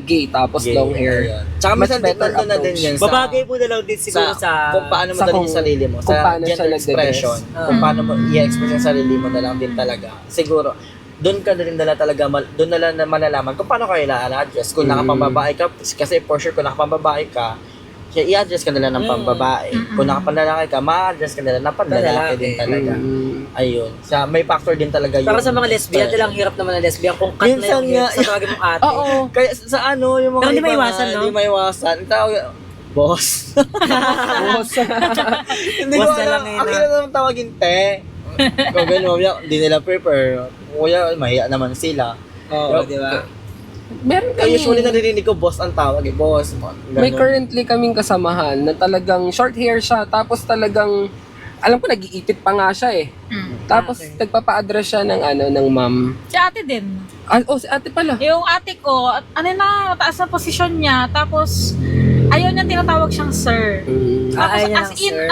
gay, tapos long hair. Tsaka Much minsan better dito na din approach. yan sa... Babagay mo na lang din siguro sa... kung paano mo sa dalhin kung- yung sarili mo. kung Sa paano siya gender nagde-dress. expression. Kung paano mo i-express yung sarili mo na lang din talaga. Siguro, doon ka na rin doon na lang na malalaman kung paano kayo i-address. Kung nakapambabae ka, kasi for sure kung nakapambabae ka, i-address ka nila ng pambabae. Kung nakapanlalaki ka, ma-address ka nila ng panlalaki din talaga. Ayun. May factor din talaga yun. Para sa mga lesbian, lang hirap naman ng lesbian. Kung cut na Minsan yung nga, hair, sa tawagin mong ate. Oo. Kaya sa ano, yung mga Pero hindi iba maiwasan, nga, no? Hindi maiwasan. Ang tawag, boss. Hindi ko Boss na alam. lang yun, Akin ah. na naman tawagin te. Kung gano'n, hindi nila prepare. Kuya, mahiya naman sila. Oo, di ba? Meron Kaya kami, usually naririnig ko, boss ang tawag eh. Boss. may currently kaming kasamahan na talagang short hair siya, tapos talagang, alam ko nag-iipit pa nga siya eh. Tapos nagpapa-address siya ng ng ma'am. Si ate din. Si ate pala. Yung ate ko, mataas na posisyon niya, tapos ayaw niya tinatawag siyang sir. Tapos Ayaw niya as ng in, sir.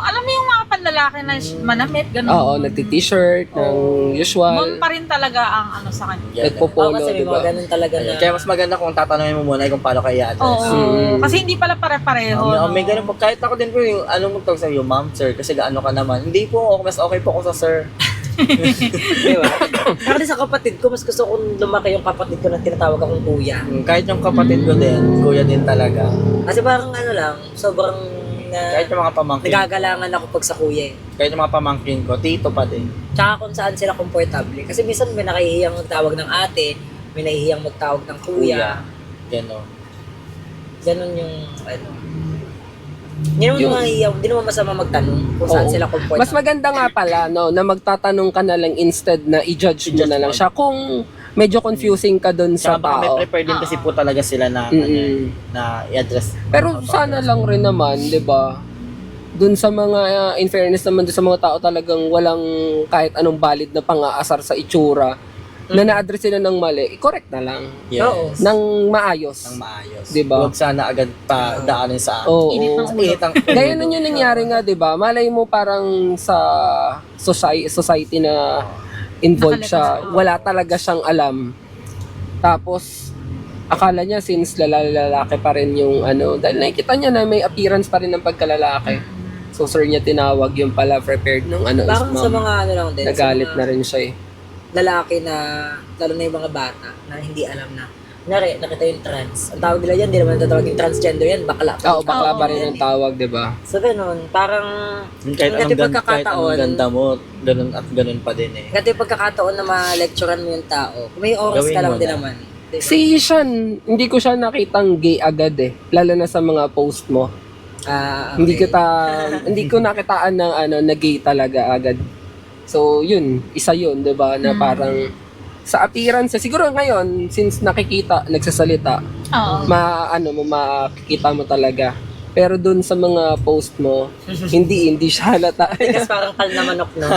alam mo yung mga panlalaki na manamit, ganun. Oo, nagti-t-shirt ng usual. Mom pa rin talaga ang sa kanya. Oo, Nagpo-polo, kasi may diba? mga ganun talaga na... Kaya mas maganda kung tatanungin mo muna kung paano kaya i-address. Oo. Kasi hindi pala pare-pareho. May ganun po. Kahit ako din po yung anong tawag sa'yo, ma'am, sir, kasi gaano ka naman. Hindi po, mas okay po ako sa sir. Di ba? Kasi sa kapatid ko, mas gusto kong lumaki yung kapatid ko na tinatawag akong kuya. Kahit yung kapatid ko din, kuya din talaga. Kasi parang lang, sobrang Kahit yung mga pamangkin. nagagalangan ako pag sa kuya eh. Kahit yung mga pamangkin ko, tito pa din. Tsaka kung saan sila komportable. Kasi minsan may nakahihiyang magtawag ng ate, may nahihiyang magtawag ng kuya. Gano'n. Ganun yung Hindi naman mahihiyang, hindi naman masama magtanong kung saan Oo. sila komportable. Mas maganda nga pala, no, na magtatanong ka na lang instead na i-judge mo na lang siya. Kung medyo confusing ka doon sa Tsaka baka may tao. prepare din kasi po talaga sila na, na i-address. Pero sana lang rin naman, 'di ba? Doon sa mga in fairness naman doon sa mga tao talagang walang kahit anong valid na pang-aasar sa itsura na na-address sila ng mali, correct na lang. Yes. Oo. Nang maayos. Ang maayos. Diba? Huwag sana agad pa daanin sa Oo. Init ng ulo. Gaya nun yung nangyari nga, 'di ba? Malay mo parang sa society na involved siya, wala talaga siyang alam. Tapos akala niya since lalaki pa rin yung dahil nakikita niya na may appearance pa rin ng pagkalalaki. So sir niya tinawag, yung pala prepared nung is Parang sa ma'am. mga lang din. Nagalit sa na mga rin siya eh. lalaki na, lalo na yung mga bata, na hindi alam na. Kunyari, nakita yung trans. Ang tawag nila yan, hindi naman tatawag yung transgender yan, bakla. Oo, bakla pa Oo. rin ang tawag, 'di ba? So, ganun, parang, kahit Hanggat yung kahit pagkakataon. anong ganda mo, ganun at ganun pa din eh. ganito yung pagkakataon na ma-lecturean mo yung tao, kung may oras Gawin ka lang mo din na. naman. Diba? Si Ishan, hindi ko siya nakitang gay agad eh. Lalo na sa mga post mo. Okay. Hindi ko nakitaan ng na gay talaga agad. So, yun, isa yun, 'di ba? Na parang sa appearance, siguro ngayon since nakikita, nagsasalita, Oo. makikita mo talaga. Pero dun sa mga post mo, hindi siya halata. Kasi parang kal na manok, no?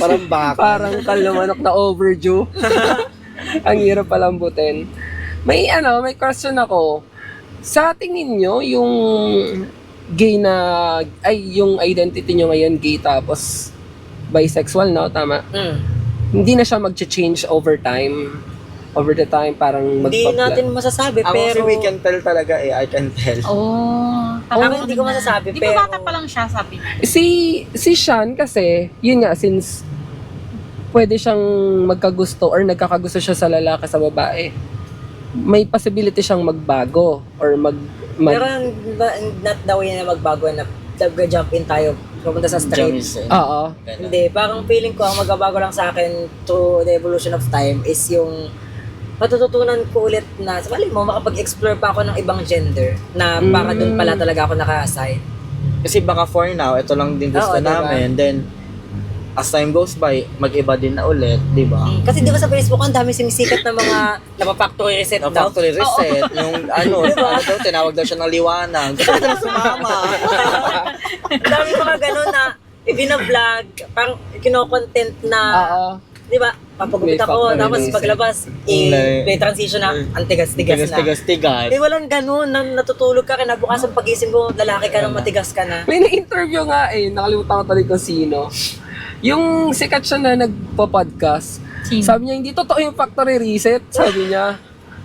Parang baka. Parang kalmanok na overdue. Ang hirap palambutin. May question ako. Sa tingin nyo, yung gay na, yung identity nyo ngayon gay tapos bisexual, no? Tama? Mm. Hindi na siya mag-change over time. over the time parang Hindi natin masasabi, Ako pero... si We Can Tell talaga I can tell. Oh, Ako hindi ko masasabi, Di pero... ba bata pa lang siya, sabi niya? si Sean kasi, yun nga, since pwede siyang magkagusto or nagkakagusto siya sa lalaki sa babae, may possibility siyang magbago or Pero not the way na magbago na jump in tayo, pupunta sa straight. Oo. Hindi, parang feeling ko ang magbabago lang sa akin to the evolution of time is yung matututunan ko ulit na, sabali mo, makapag-explore pa ako ng ibang gender na para dun pala talaga ako naka-assign. Kasi baka for now, ito lang din gusto Oo, diba? namin. Then, as time goes by, mag-iba din na ulit, di ba? Kasi di ba sa Facebook, ang dami sumisikat na mga napapactory reset No, daw. factory reset, yung ano daw, tinawag daw siya ng liwanag. Gusto ko na sumama. Ang dami mga ganun na ibina-vlog, parang kino-content na, Oo. di ba, papagupit May ako, factory tapos reset. paglabas, may transition na, ang tigas-tigas na. Tigas-tigas. Eh, walang ganun, na natutulog ka, kinabukasan pagising mo, lalaki ka nang matigas ka na. May na-interview nga nakalimutan ko tuloy kung sino. Yung sikat siya na nagpo-podcast, Sino? sabi niya, hindi totoo yung factory reset, sabi niya.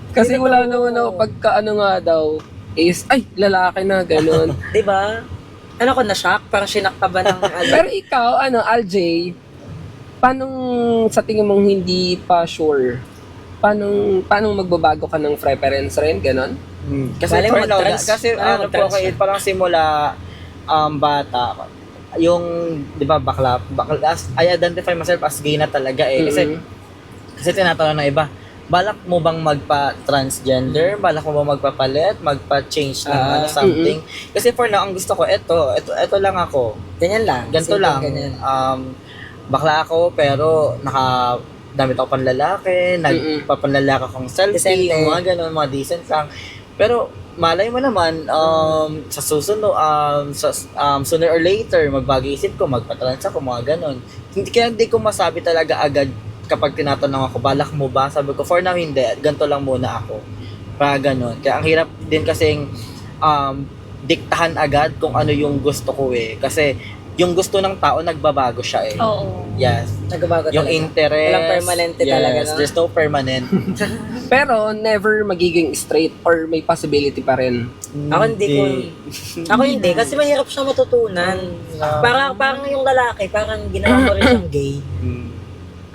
Kasi wala naman pagka nga daw, is, ay, lalaki na, ganun. Di ba? Ano ko na-shock? Parang shinak ka ba ng Pero ikaw, Aljay, paano sa tingin mong hindi pa sure? Paano magbabago ka ng preference rin, ganun? Kasi Bale, for now, mag-trans- kasi ano po, mag-trans okay, siya. parang simula bata, yung, di ba, bakla, I identify myself as gay na talaga Kasi tinatanong ng iba, balak mo bang magpa-transgender? Balak mo bang magpapalit? Magpa-change ng something? Kasi for now, ang gusto ko, ito lang ako. Ganyan lang. Ganito Simple lang. ganyan. Bakla ako, pero damit ako panlalaki, nagpapanlalaki akong selfie, Decente. mga ganun, mga decent lang. Pero, malay mo naman, sa susunod, sooner or later, magbago isip ko, magpatrans ako, mga ganun. Kaya hindi ko masabi talaga agad kapag tinatanong ako, balak mo ba? Sabi ko, for now, hindi. Ganito lang muna ako. Para ganun. Kaya ang hirap din kasing diktahan agad kung ano yung gusto ko Kasi, yung gusto ng tao, nagbabago siya Oo. Yes. Nagbabago Yung talaga. interest. Walang permanente talaga, no? There's no permanent. Pero never magiging straight or may possibility pa rin. Ako hindi ko. Ako hindi. Kasi mahirap siyang matutunan. Parang yung lalaki, parang ginawa mo rin siyang gay.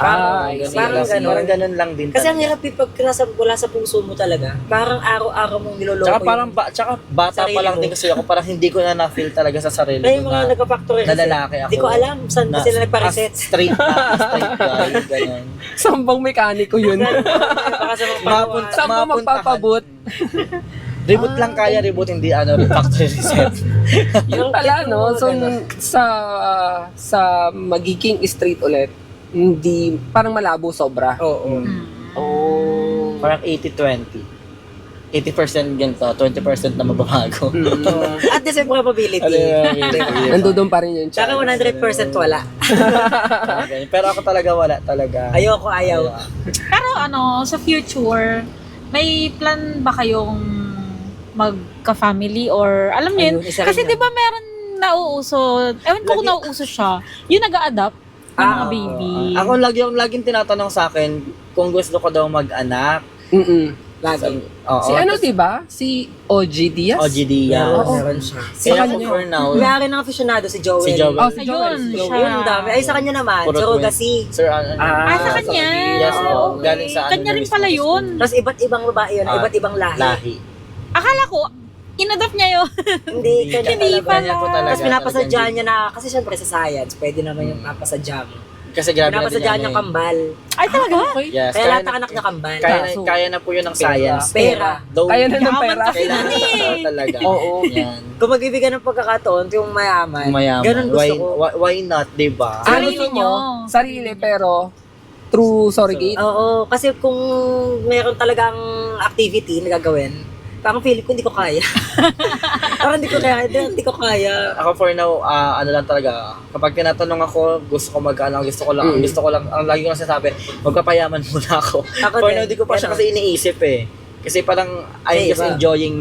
Parang ganun lang din. Kasi ang talaga. hirap pag wala sa puso mo talaga. Parang araw-araw mong niloloko Tsaka parang tsaka bata sarili pa lang mo. din kasi ako, parang hindi ko na na-feel talaga sa sarili Ay, ko mga na nagka-factory na lalaki ako. Hindi ko alam saan na- sila nagpa-reset. straight guy, ganun. Sambang mekaniko yun. Baka sa mga pakuan. Saan mo magpapabot? Reboot lang kaya, reboot hindi factory reset. Yun pala, no? So, sa magiging straight ulit, hindi, parang malabo sobra. Oo. Oh. Parang 80-20. 80% ganito, 20% na mababago. At the same probability. Nandoon pa rin yun. Tsaka 100% wala. Pero ako talaga wala talaga. Ayoko, ayaw. Pero sa future, may plan ba kayong magka-family or alam niyo yun? Ayun, isa rin Kasi yun. di ba meron nauuso, ewan ko kung nauuso siya, yung nag-a-adapt ng mga baby. Ako laging tinatanong sa akin kung gusto ko daw mag-anak. Lagi. Oo. Si ano, diba? Si OG Diaz? OG Diaz. Oo, meron siya. Kaya ako for now, May akin ng aficionado, si Joel. Si Joel. Oh, si Ayun, Joel. siya. Yun, dami. Ay, sa kanya naman, Puro surrogacy. Sir, ano? Sa kanya. Yes po. Okay. Galing sa ano Kanya rin mismo, pala yun. Tapos iba't ibang babae yun, iba't ibang lahi. Lahi. Akala ko, in-adopt niya yun. Hindi, kanya Hindi talaga. pala. Kanya po talaga. Tapos pinapasadya Talagang niya na, kasi syempre sa science, pwede naman yung papasadya mo. Kasi grabe na din Pinapasadya yan niya eh. kambal. Ay, talaga? Yes. Kaya lahat ng anak niya kambal. Kaya na po yun ng science. Pera. Though, Kaya na ng Yaman pera. kasi kailangan nun eh. talaga. Oo. Yan. Kung magbibigyan ng pagkakataon, yung mayaman. Mayaman. Ganun gusto ko. Why not, diba? Ano Sarili gusto mo? nyo. Sarili, pero through surrogate. Oo, kasi kung mayroon talagang activity na gagawin, parang feeling ko hindi ko kaya. Parang hindi ko kaya. Ako for now, ano lang talaga, kapag tinatanong ako, gusto ko mag-ano, gusto ko lang, ang lagi ko nasasabi, magpapayaman muna ako. Ako For din, now, di ko pa siya ganun. kasi iniisip Kasi parang, I'm just iba. enjoying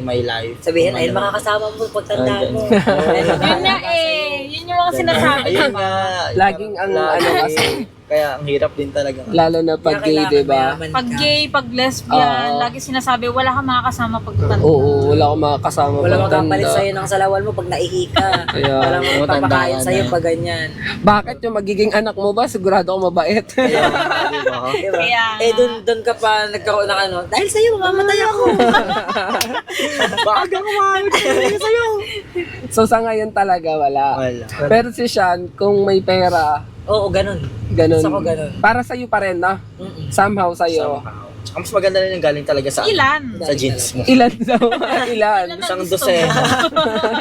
my life. Sabihin, Kung ay ano. makakasama mo pagtanda mo. Yun nga eh. Yun yung mga sinasabi. Ayun nga. Laging ang Lagi. ano kasi, Kaya ang hirap din talaga. Lalo na pag gay, Kaya di ba? mayaman Pag ka. gay, pag lesbian, Oo. lagi sinasabi, wala kang makakasama pag tanda. Oo, wala akong makakasama Wala pag magpapalit tanda. sa'yo ng salawan mo pag naihi ka. Kaya, Wala magpapakain matanda sa'yo na. pag ganyan. Bakit yung magiging anak mo ba? Sigurado ako mabait. Kaya, di ba? Diba? Kaya Eh, dun ka pa nagkaroon ng ano, dahil sa'yo, mamamatay ako. Bakit ako mamamagay sa'yo? So sa ngayon talaga wala. Wala. Pero si Sean, kung may pera, Oo, ganun. ganun. Gusto ko ganun. Para sa'yo pa rin, no? Mm-mm. Somehow sa'yo. Somehow. Tsaka mas maganda rin yung galing talaga sa ilan? sa jeans mo. Ilan daw? Ilan? Ilan? Isang Gusto mo? dosena.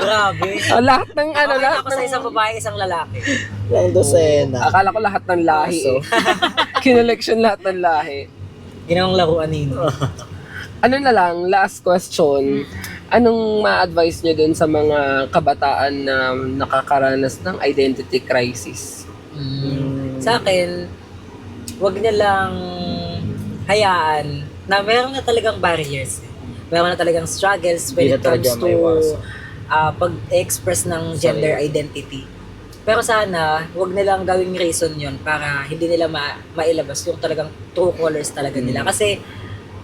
Grabe. Oh, lahat ng ano, Okay, lahat ako sa ng... isang babae, isang lalaki. Isang dosena. Akala ko lahat ng lahi So, eh. Kinelection lahat ng lahi. Ginawang laruan nino. Ano na lang, last question. Anong ma-advise nyo dun sa mga kabataan na nakakaranas ng identity crisis? Sa akin, wag niya lang hayaan na meron na talagang barriers. Meron na talagang struggles when Hindi it na talaga comes to maiwasan. pag-express ng gender identity. Pero sana, wag nilang gawing reason yon para hindi nila mailabas yung talagang true colors talaga nila. Kasi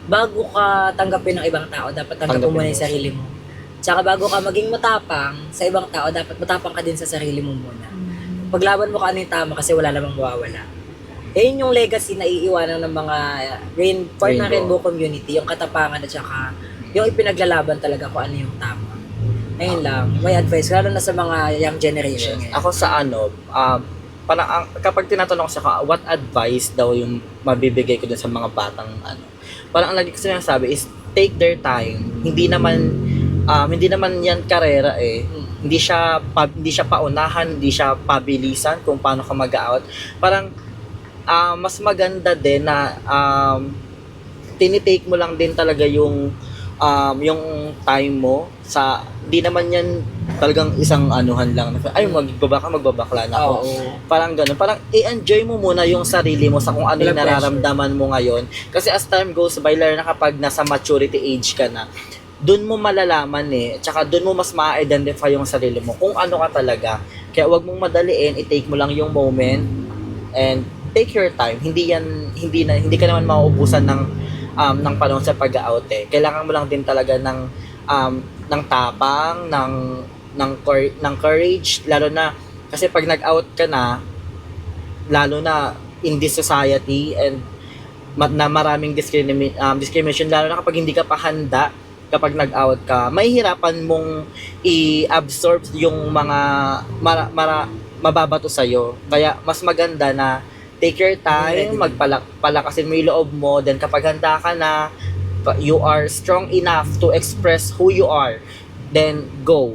bago ka tanggapin ng ibang tao, dapat tanggapin mo na yung sarili mo. Tsaka bago ka maging matapang sa ibang tao, dapat matapang ka din sa sarili mo muna. Paglaban mo ka ano yung tama kasi wala namang mawawala. Eh, yun yung legacy na iiwanan ng mga part ng Rainbow community, yung katapangan at saka yung ipinaglalaban talaga kung ano yung tama. Ayun lang, may advice, lalo na sa mga young generation ngayon. ako sa ano, parang kapag tinatanong ko sa what advice daw yung mabibigay ko dun sa mga batang ano, parang ang lagi ko sinasabi is take their time. Hindi naman yan karera eh. Hindi siya paunahan, hindi siya pabilisan kung paano ka mag-out. Parang mas maganda din na tinitake mo lang din talaga yung time mo sa di naman yan talagang isang anuhan lang. Ay, magbabakla na ako. Oo. Parang gano'n. Parang i-enjoy mo muna yung sarili mo sa kung ano yung Walang pressure. nararamdaman mo ngayon. Kasi as time goes by, lalo na kapag nasa maturity age ka na, dun mo malalaman tsaka dun mo mas ma-identify yung sarili mo kung ano ka talaga. Kaya wag mong madaliin, i-take mo lang yung moment and take your time. Hindi ka naman mauubusan ng panahon sa pag-out eh. Kailangan mo lang din talaga ng tapang, ng courage, lalo na kasi pag nag-out ka na, lalo na in this society and na maraming discrimination, lalo na kapag hindi ka pa handa kapag nag-out ka, mahihirapan mong i-absorb yung mga mababato sa'yo. Kaya mas maganda na take your time, magpalakasin mo yung loob mo, then kapag handa ka na, you are strong enough to express who you are, then go.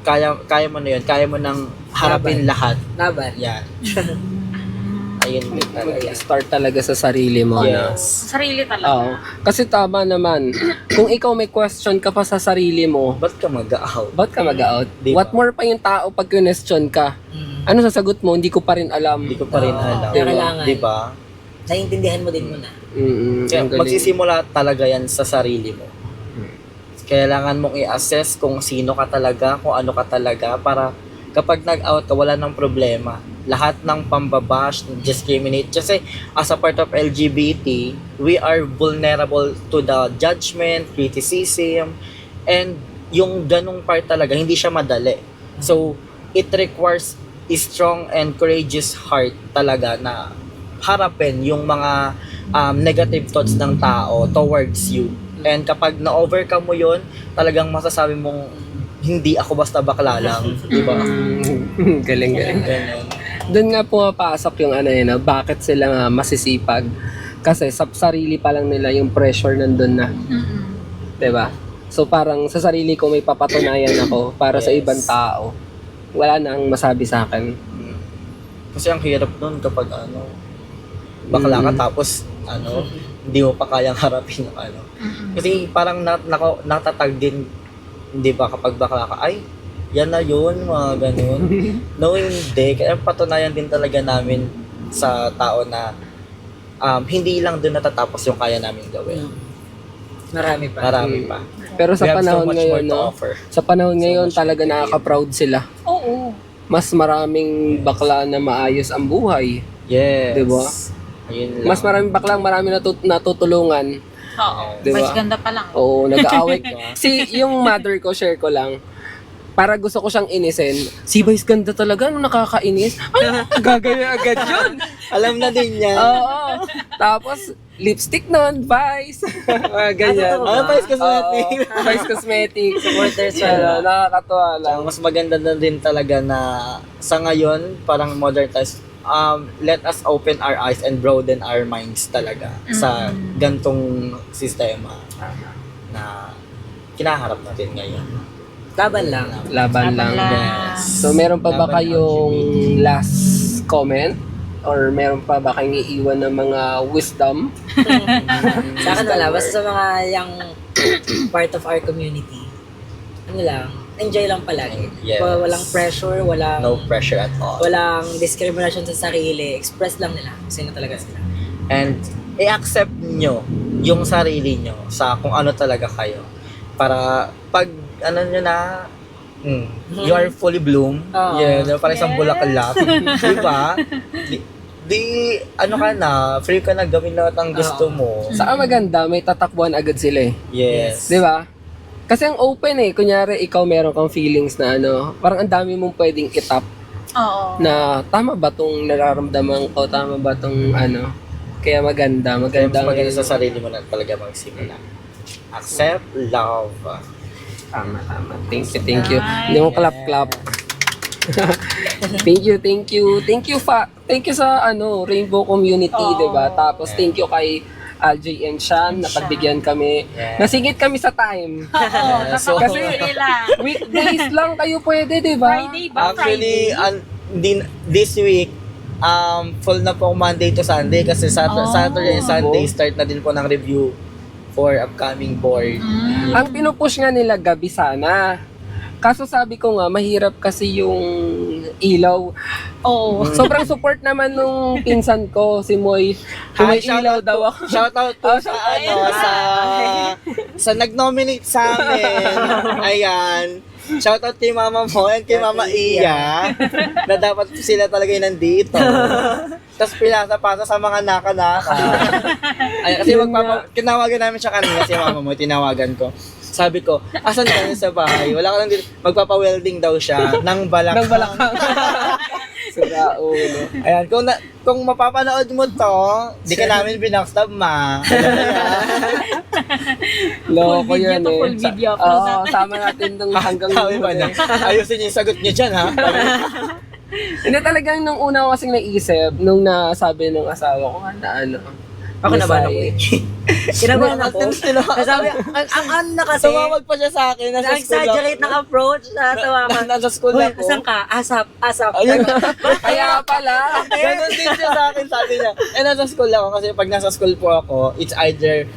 Kaya mo na yun, kaya mo nang harapin lahat. Laban. Yan. Ayun din talaga. Start talaga sa sarili mo. Na. Yes. Sarili talaga. Oo. Kasi tama naman. Kung ikaw may question ka pa sa sarili mo, Ba't ka mag-out? ba't ka mag-out? Diba? What more pa yung tao pag question ka? Mm. Ano sasagot mo? Hindi ko pa rin alam. Hindi ko pa rin Oo, alam. kaya kailangan. Diba? Naiintindihan mo din muna. Kaya Ang galing. magsisimula talaga yan sa sarili mo. Kailangan mong i-assess kung sino ka talaga, kung ano ka talaga, para kapag nag-out ka, wala nang problema. Lahat ng pambabash, discriminate. Kasi as a part of LGBT, we are vulnerable to the judgment, criticism, and yung ganong part talaga, hindi siya madali. So, it requires a strong and courageous heart talaga na harapin yung mga negative thoughts ng tao towards you. And kapag na-overcome mo yun, talagang masasabi mong hindi ako basta bakla lang, di ba? Galing. Ganun. Doon nga pumapasok yung bakit sila nga masisipag. Kasi sa sarili pa lang nila yung pressure nandun na. Mm-mm. 'Di ba? So parang sa sarili ko may papatunayan ako para sa Yes. ibang tao. Wala nang masabi sa akin. Kasi ang hirap nun kapag bakla ka tapos hindi mo pa kayang harapin yung Kasi parang natatag din, hindi ba, kapag bakla ka, ay, yan na yun, mga ganun. No, hindi. Kaya patunayan din talaga namin sa tao na hindi lang doon natatapos yung kaya namin gawin. Marami pa. Marami pa. Pero sa We have so panahon much ngayon, more to no, offer. sa panahon ngayon much talaga more to nakaka-proud sila. Oo. Mas maraming bakla na maayos ang buhay. Yes. Diba? Ayun lang. Mas marami baklang marami natutulungan. Oo. Diba? Mas ganda pa lang. Oo, nag-aaway. Yung mother ko, share ko lang. Para gusto ko siyang inisin. Si Vice ganda talaga, no, nakakainis. Ay, gagaya agad yun. Alam na din niya. Oo. Tapos, lipstick nun, Vice. Mga ganyan. totoo ba? Vice Cosmetic. Oo, Vice Cosmetics. Supporters Ano, pala. nakakatuwa lang. Mas maganda na din talaga na sa ngayon, parang modern times, let us open our eyes and broaden our minds talaga sa gantong sistema na kinaharap natin ngayon. Laban lang. Laban lang. Yes. So, meron pa ba Laban kayong LGBT. last comment? Or meron pa ba kayong iiwan ng mga wisdom? Sa akin wala, basta sa mga yung part of our community, ano lang, enjoy lang palagi. Yes. Walang pressure, No pressure at all. walang discrimination sa sarili. Express lang nila kung sino talaga sila. And i-accept nyo yung sarili nyo sa kung ano talaga kayo. Para pag ano nyo na, you are fully bloom. Oo. Yeah, parang isang bulaklak. Di ba? Di, ano ka na, free ka na gawin lahat ang gusto mo. Saka maganda, may tatakbuhan agad sila eh. Yes. Di ba? Kasi ang open eh. Kunyari, ikaw meron kang feelings na ano, parang ang dami mong pwedeng itap Oo. na tama ba tong nararamdaman ko? Tama ba tong ano? Kaya maganda. Kaya mas Maganda. maganda sa sarili mo na talaga magsimula. Accept, love. Tama. Thank you. Hindi mo clap. Thank you sa ano Rainbow community, Oo. 'di ba? Tapos thank you kay Aljay and Sean na pagbigyan kami. Yeah. Nasingit kami sa time. Oo. So- Kasi nila. Weekdays lang kayo pwede, 'di ba? Friday ba? Actually, Friday? this week, full na po Monday to Sunday kasi Saturday and Sunday start na din po ng review for upcoming board. Ang pinupush nga nila gabi sana. Kaso sabi ko nga, mahirap kasi yung ilaw. Oo. Sobrang support naman nung pinsan ko, si Moy. Kung may ilaw daw ako. Shoutout po sa sa nag-nominate sa amin. Ayan. Shoutout kay Mama mo and kay Mama Iya na dapat sila talaga yung nandito. Tapos pinasa-pasa sa mga naka-naka. Ay, kasi tinawagan namin siya kanina si Mama mo, tinawagan ko. Sabi ko, asan ka na sa bahay? Wala ka lang dito. Magpapa-welding daw siya ng balakang. Nang balakang. Sira ulo. Ayan, kung mapapanood mo to, di ka namin binackstab, ma. Loko Full video yan to eh. full video. Upload Oo, natin. sama natin nung hanggang Sabi pa niya, ayusin niyo yung sagot niyo dyan, ha? Hindi talagang nung una ko kasing naisip, nung nasabi ng asawa ko na ano. Ako naman ako eh. Kinabahan ako. Sila- Sabi, ang ano na kasi, Tumawag pa siya sa akin, nasa school na-exaggerate ng approach, natawa ka. Nasa school Uy, ako. asan ka? Asap. Ayun. Kaya pala. Ganon din siya sa akin, sabi niya. Nasa school ako kasi pag nasa school po ako, it's either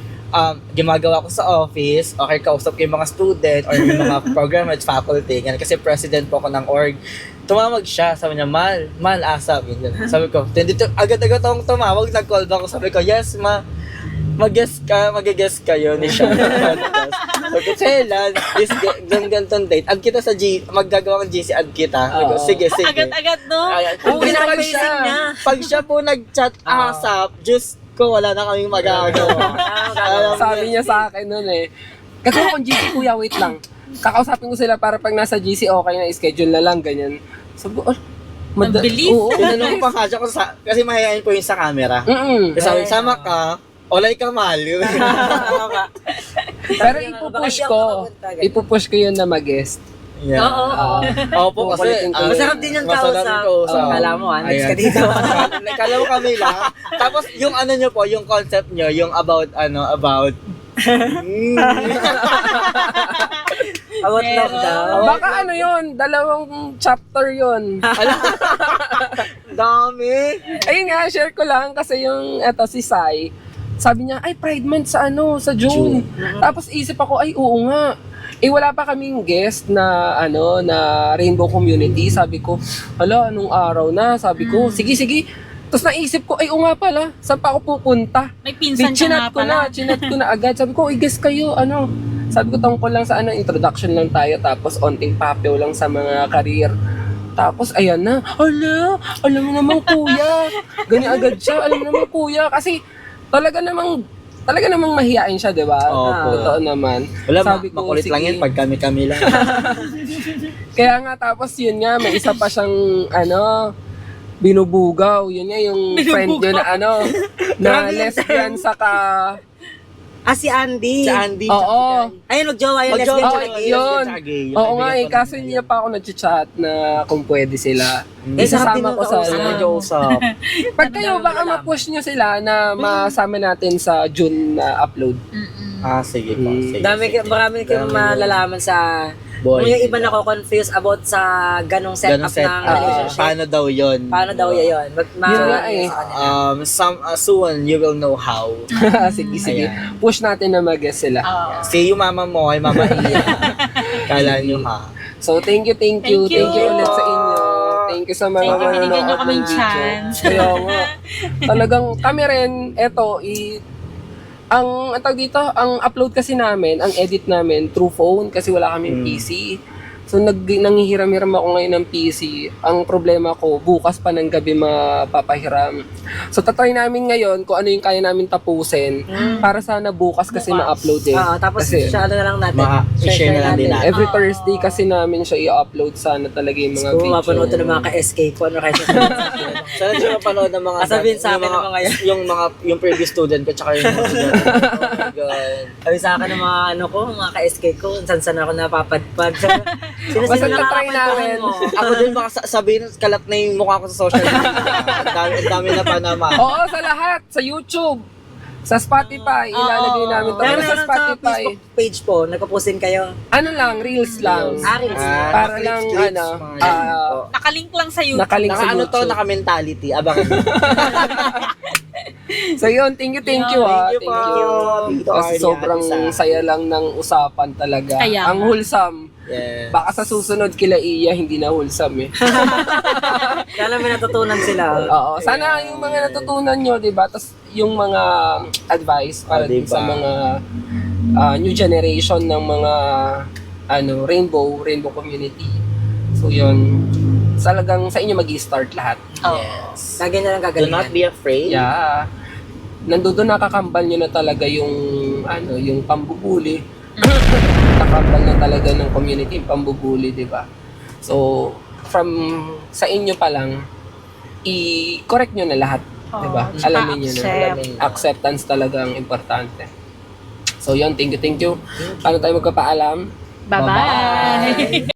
gumagawa ko sa office, okay, kausap ko yung mga student or yung mga program at faculty. Ganun. Kasi president po ako ng org. Tumawag siya, sabi niya, Mal, asap. Ganyan. Sabi ko, agad-agad akong tumawag, nag-call back ako. Sabi ko, yes, ma, mag-guess kayo ni siya. Sabi ko, Chelan, this gantong date, add kita sa maggagawa ng GC, add kita. Sabi ko, Oo. sige. Agad-agad, no? Ayan. Oo, Kasi pag ginagawa siya, niya. pag siya po nag-chat asap, Diyos ko, wala na kaming magagawa. Sabi niya sa akin nun eh. Kasi kung GC kuya, wait lang. Kakausapin ko sila para pag nasa GC, okay na, schedule na lang, ganyan. Sabi ko, Ang bilis. Oo, Tinanong ko pa nga siya kung kasi mahihayin po yung sa camera. Kasi sabi, sama ka, olay ka, Mal. Pero ipupush ko yun na mag-guest. Yeah. Oo. Opo, kasi Kukulitin ko. Masarap din yung masarap kausap. yung kausap. Kala mo, next ka Ayan. dito. Kala mo kami lang. Tapos yung ano nyo po, yung concept nyo, yung about About lockdown. Baka ano yun, 2 chapter yun. dami. Ayun nga, share ko lang kasi yung si Sai, sabi niya, ay Pride Month sa June. Tapos isip ako, ay oo nga. Wala pa kaming guest na na Rainbow Community. Sabi ko, hala, anong araw na? Sabi ko, sige. Tapos naisip ko, ay oo nga pala, saan pa ako pupunta? May pinsan ka nga pala. Chinat ko na agad. Sabi ko, guest kayo, Sabi ko, tungkol lang sa introduction lang tayo, tapos onting papew lang sa mga career. Tapos, ayan na, alam mo naman kuya. Ganyan agad siya, alam mo naman kuya. Kasi, talaga namang mahihain siya, di ba? Opo. Totoo naman. Wala, Sabi ko, makulit lang sige. yan pag kami-kami lang. Kaya nga, tapos yun nga, may isa pa siyang, binubugaw. Yun nga, yung friend yun na, na lesbian saka, Si Andy. Si Andy, oo. Ayun, magjowa yung Magjowa, lesbian Oo, tsaka gay. yun. tsaka gay. Yung Oo nga kaibigan ko kaso na hindi pa ako nag-chat na kung pwede sila. Isasama ko sarap din sana. yung Nag-usap. Pag kayo, baka ma-push nyo sila na masama natin sa June na upload. Sige po. Sige, Marami kayong malalaman sa... Boy. Kung yung iba nako-confuse about sa ganong setup ng relationship. Paano daw yun? Paano daw yun? Yun nga eh. Soon you will know how. Sige. Ayan. Push natin na mag-guest sila. See you mama mo, ay mama Iya. Kala nyo ha. So, thank you. Thank you. Thank you ulit sa inyo. Thank you sa mga Thank you, binigyan nyo manonood kaming ng video. chance. Kaya nga. Talagang kami rin, ang upload kasi namin, ang edit namin through phone kasi wala kaming PC. So nanghihiram-hiram ako ngayon ng PC. Ang problema ko, bukas pa ng gabi mapapahiram. So tatry namin ngayon kung ano yung kaya namin tapusin para sana bukas kasi ma-upload eh. Tapos Kasi siya na lang natin. I-share na lang din natin. every Thursday kasi namin siya i-upload sana talaga yung mga Kung video. mapanood to ng mga ka-SK ko, ano kayo sasabihin? Sana siya mapanood ng mga... Sabihin sa akin yung ng mga yan. yung previous student ko, tsaka yung mga student ko. Oh my God. Sabi sa akin ng mga mga ka-SK ko, saan ako napapadpad. Basta tatry namin. Ako din baka sabihin, kalat na yung mukha ko sa social media. Ang dami na pa naman. Oo, sa lahat. Sa YouTube. Sa Spotify. Ilalagay namin to. Pero sa Spotify, Facebook page po, nagpo-postin kayo. ano lang, reels lang. Reels. Para lang, clips, mga ganun. Nakalink lang sa YouTube. nakalink sa Naka-ano to, YouTube. naka-mentality. Abangan. So yun, thank you Thank you Thank po. you. Tito Kasi Arlie, sobrang Ate Sa. saya lang ng usapan talaga. Kaya Ang nga. wholesome. Yes. Baka sa susunod kila Iya, hindi na wholesome eh. Kaya lang may natutunan sila. Oo, sana yung mga natutunan nyo, di ba? Tapos yung mga advice para din Diba? sa mga new generation ng mga rainbow community. So yun, talagang sa inyo mag-i-start lahat. Yes. Lagi na lang Do gagalingan. not be afraid. Yeah. Nandoon nakakambal nyo na talaga yung yung pambubuli. Nakakambal na talaga ng community yung pambubuli, di ba? So, sa inyo pa lang, i-correct nyo na lahat. Di ba? Oo, Alamin nyo na. accept. Acceptance talaga ang importante. So, yun. Thank you. Paano tayo magpapaalam? Bye-bye.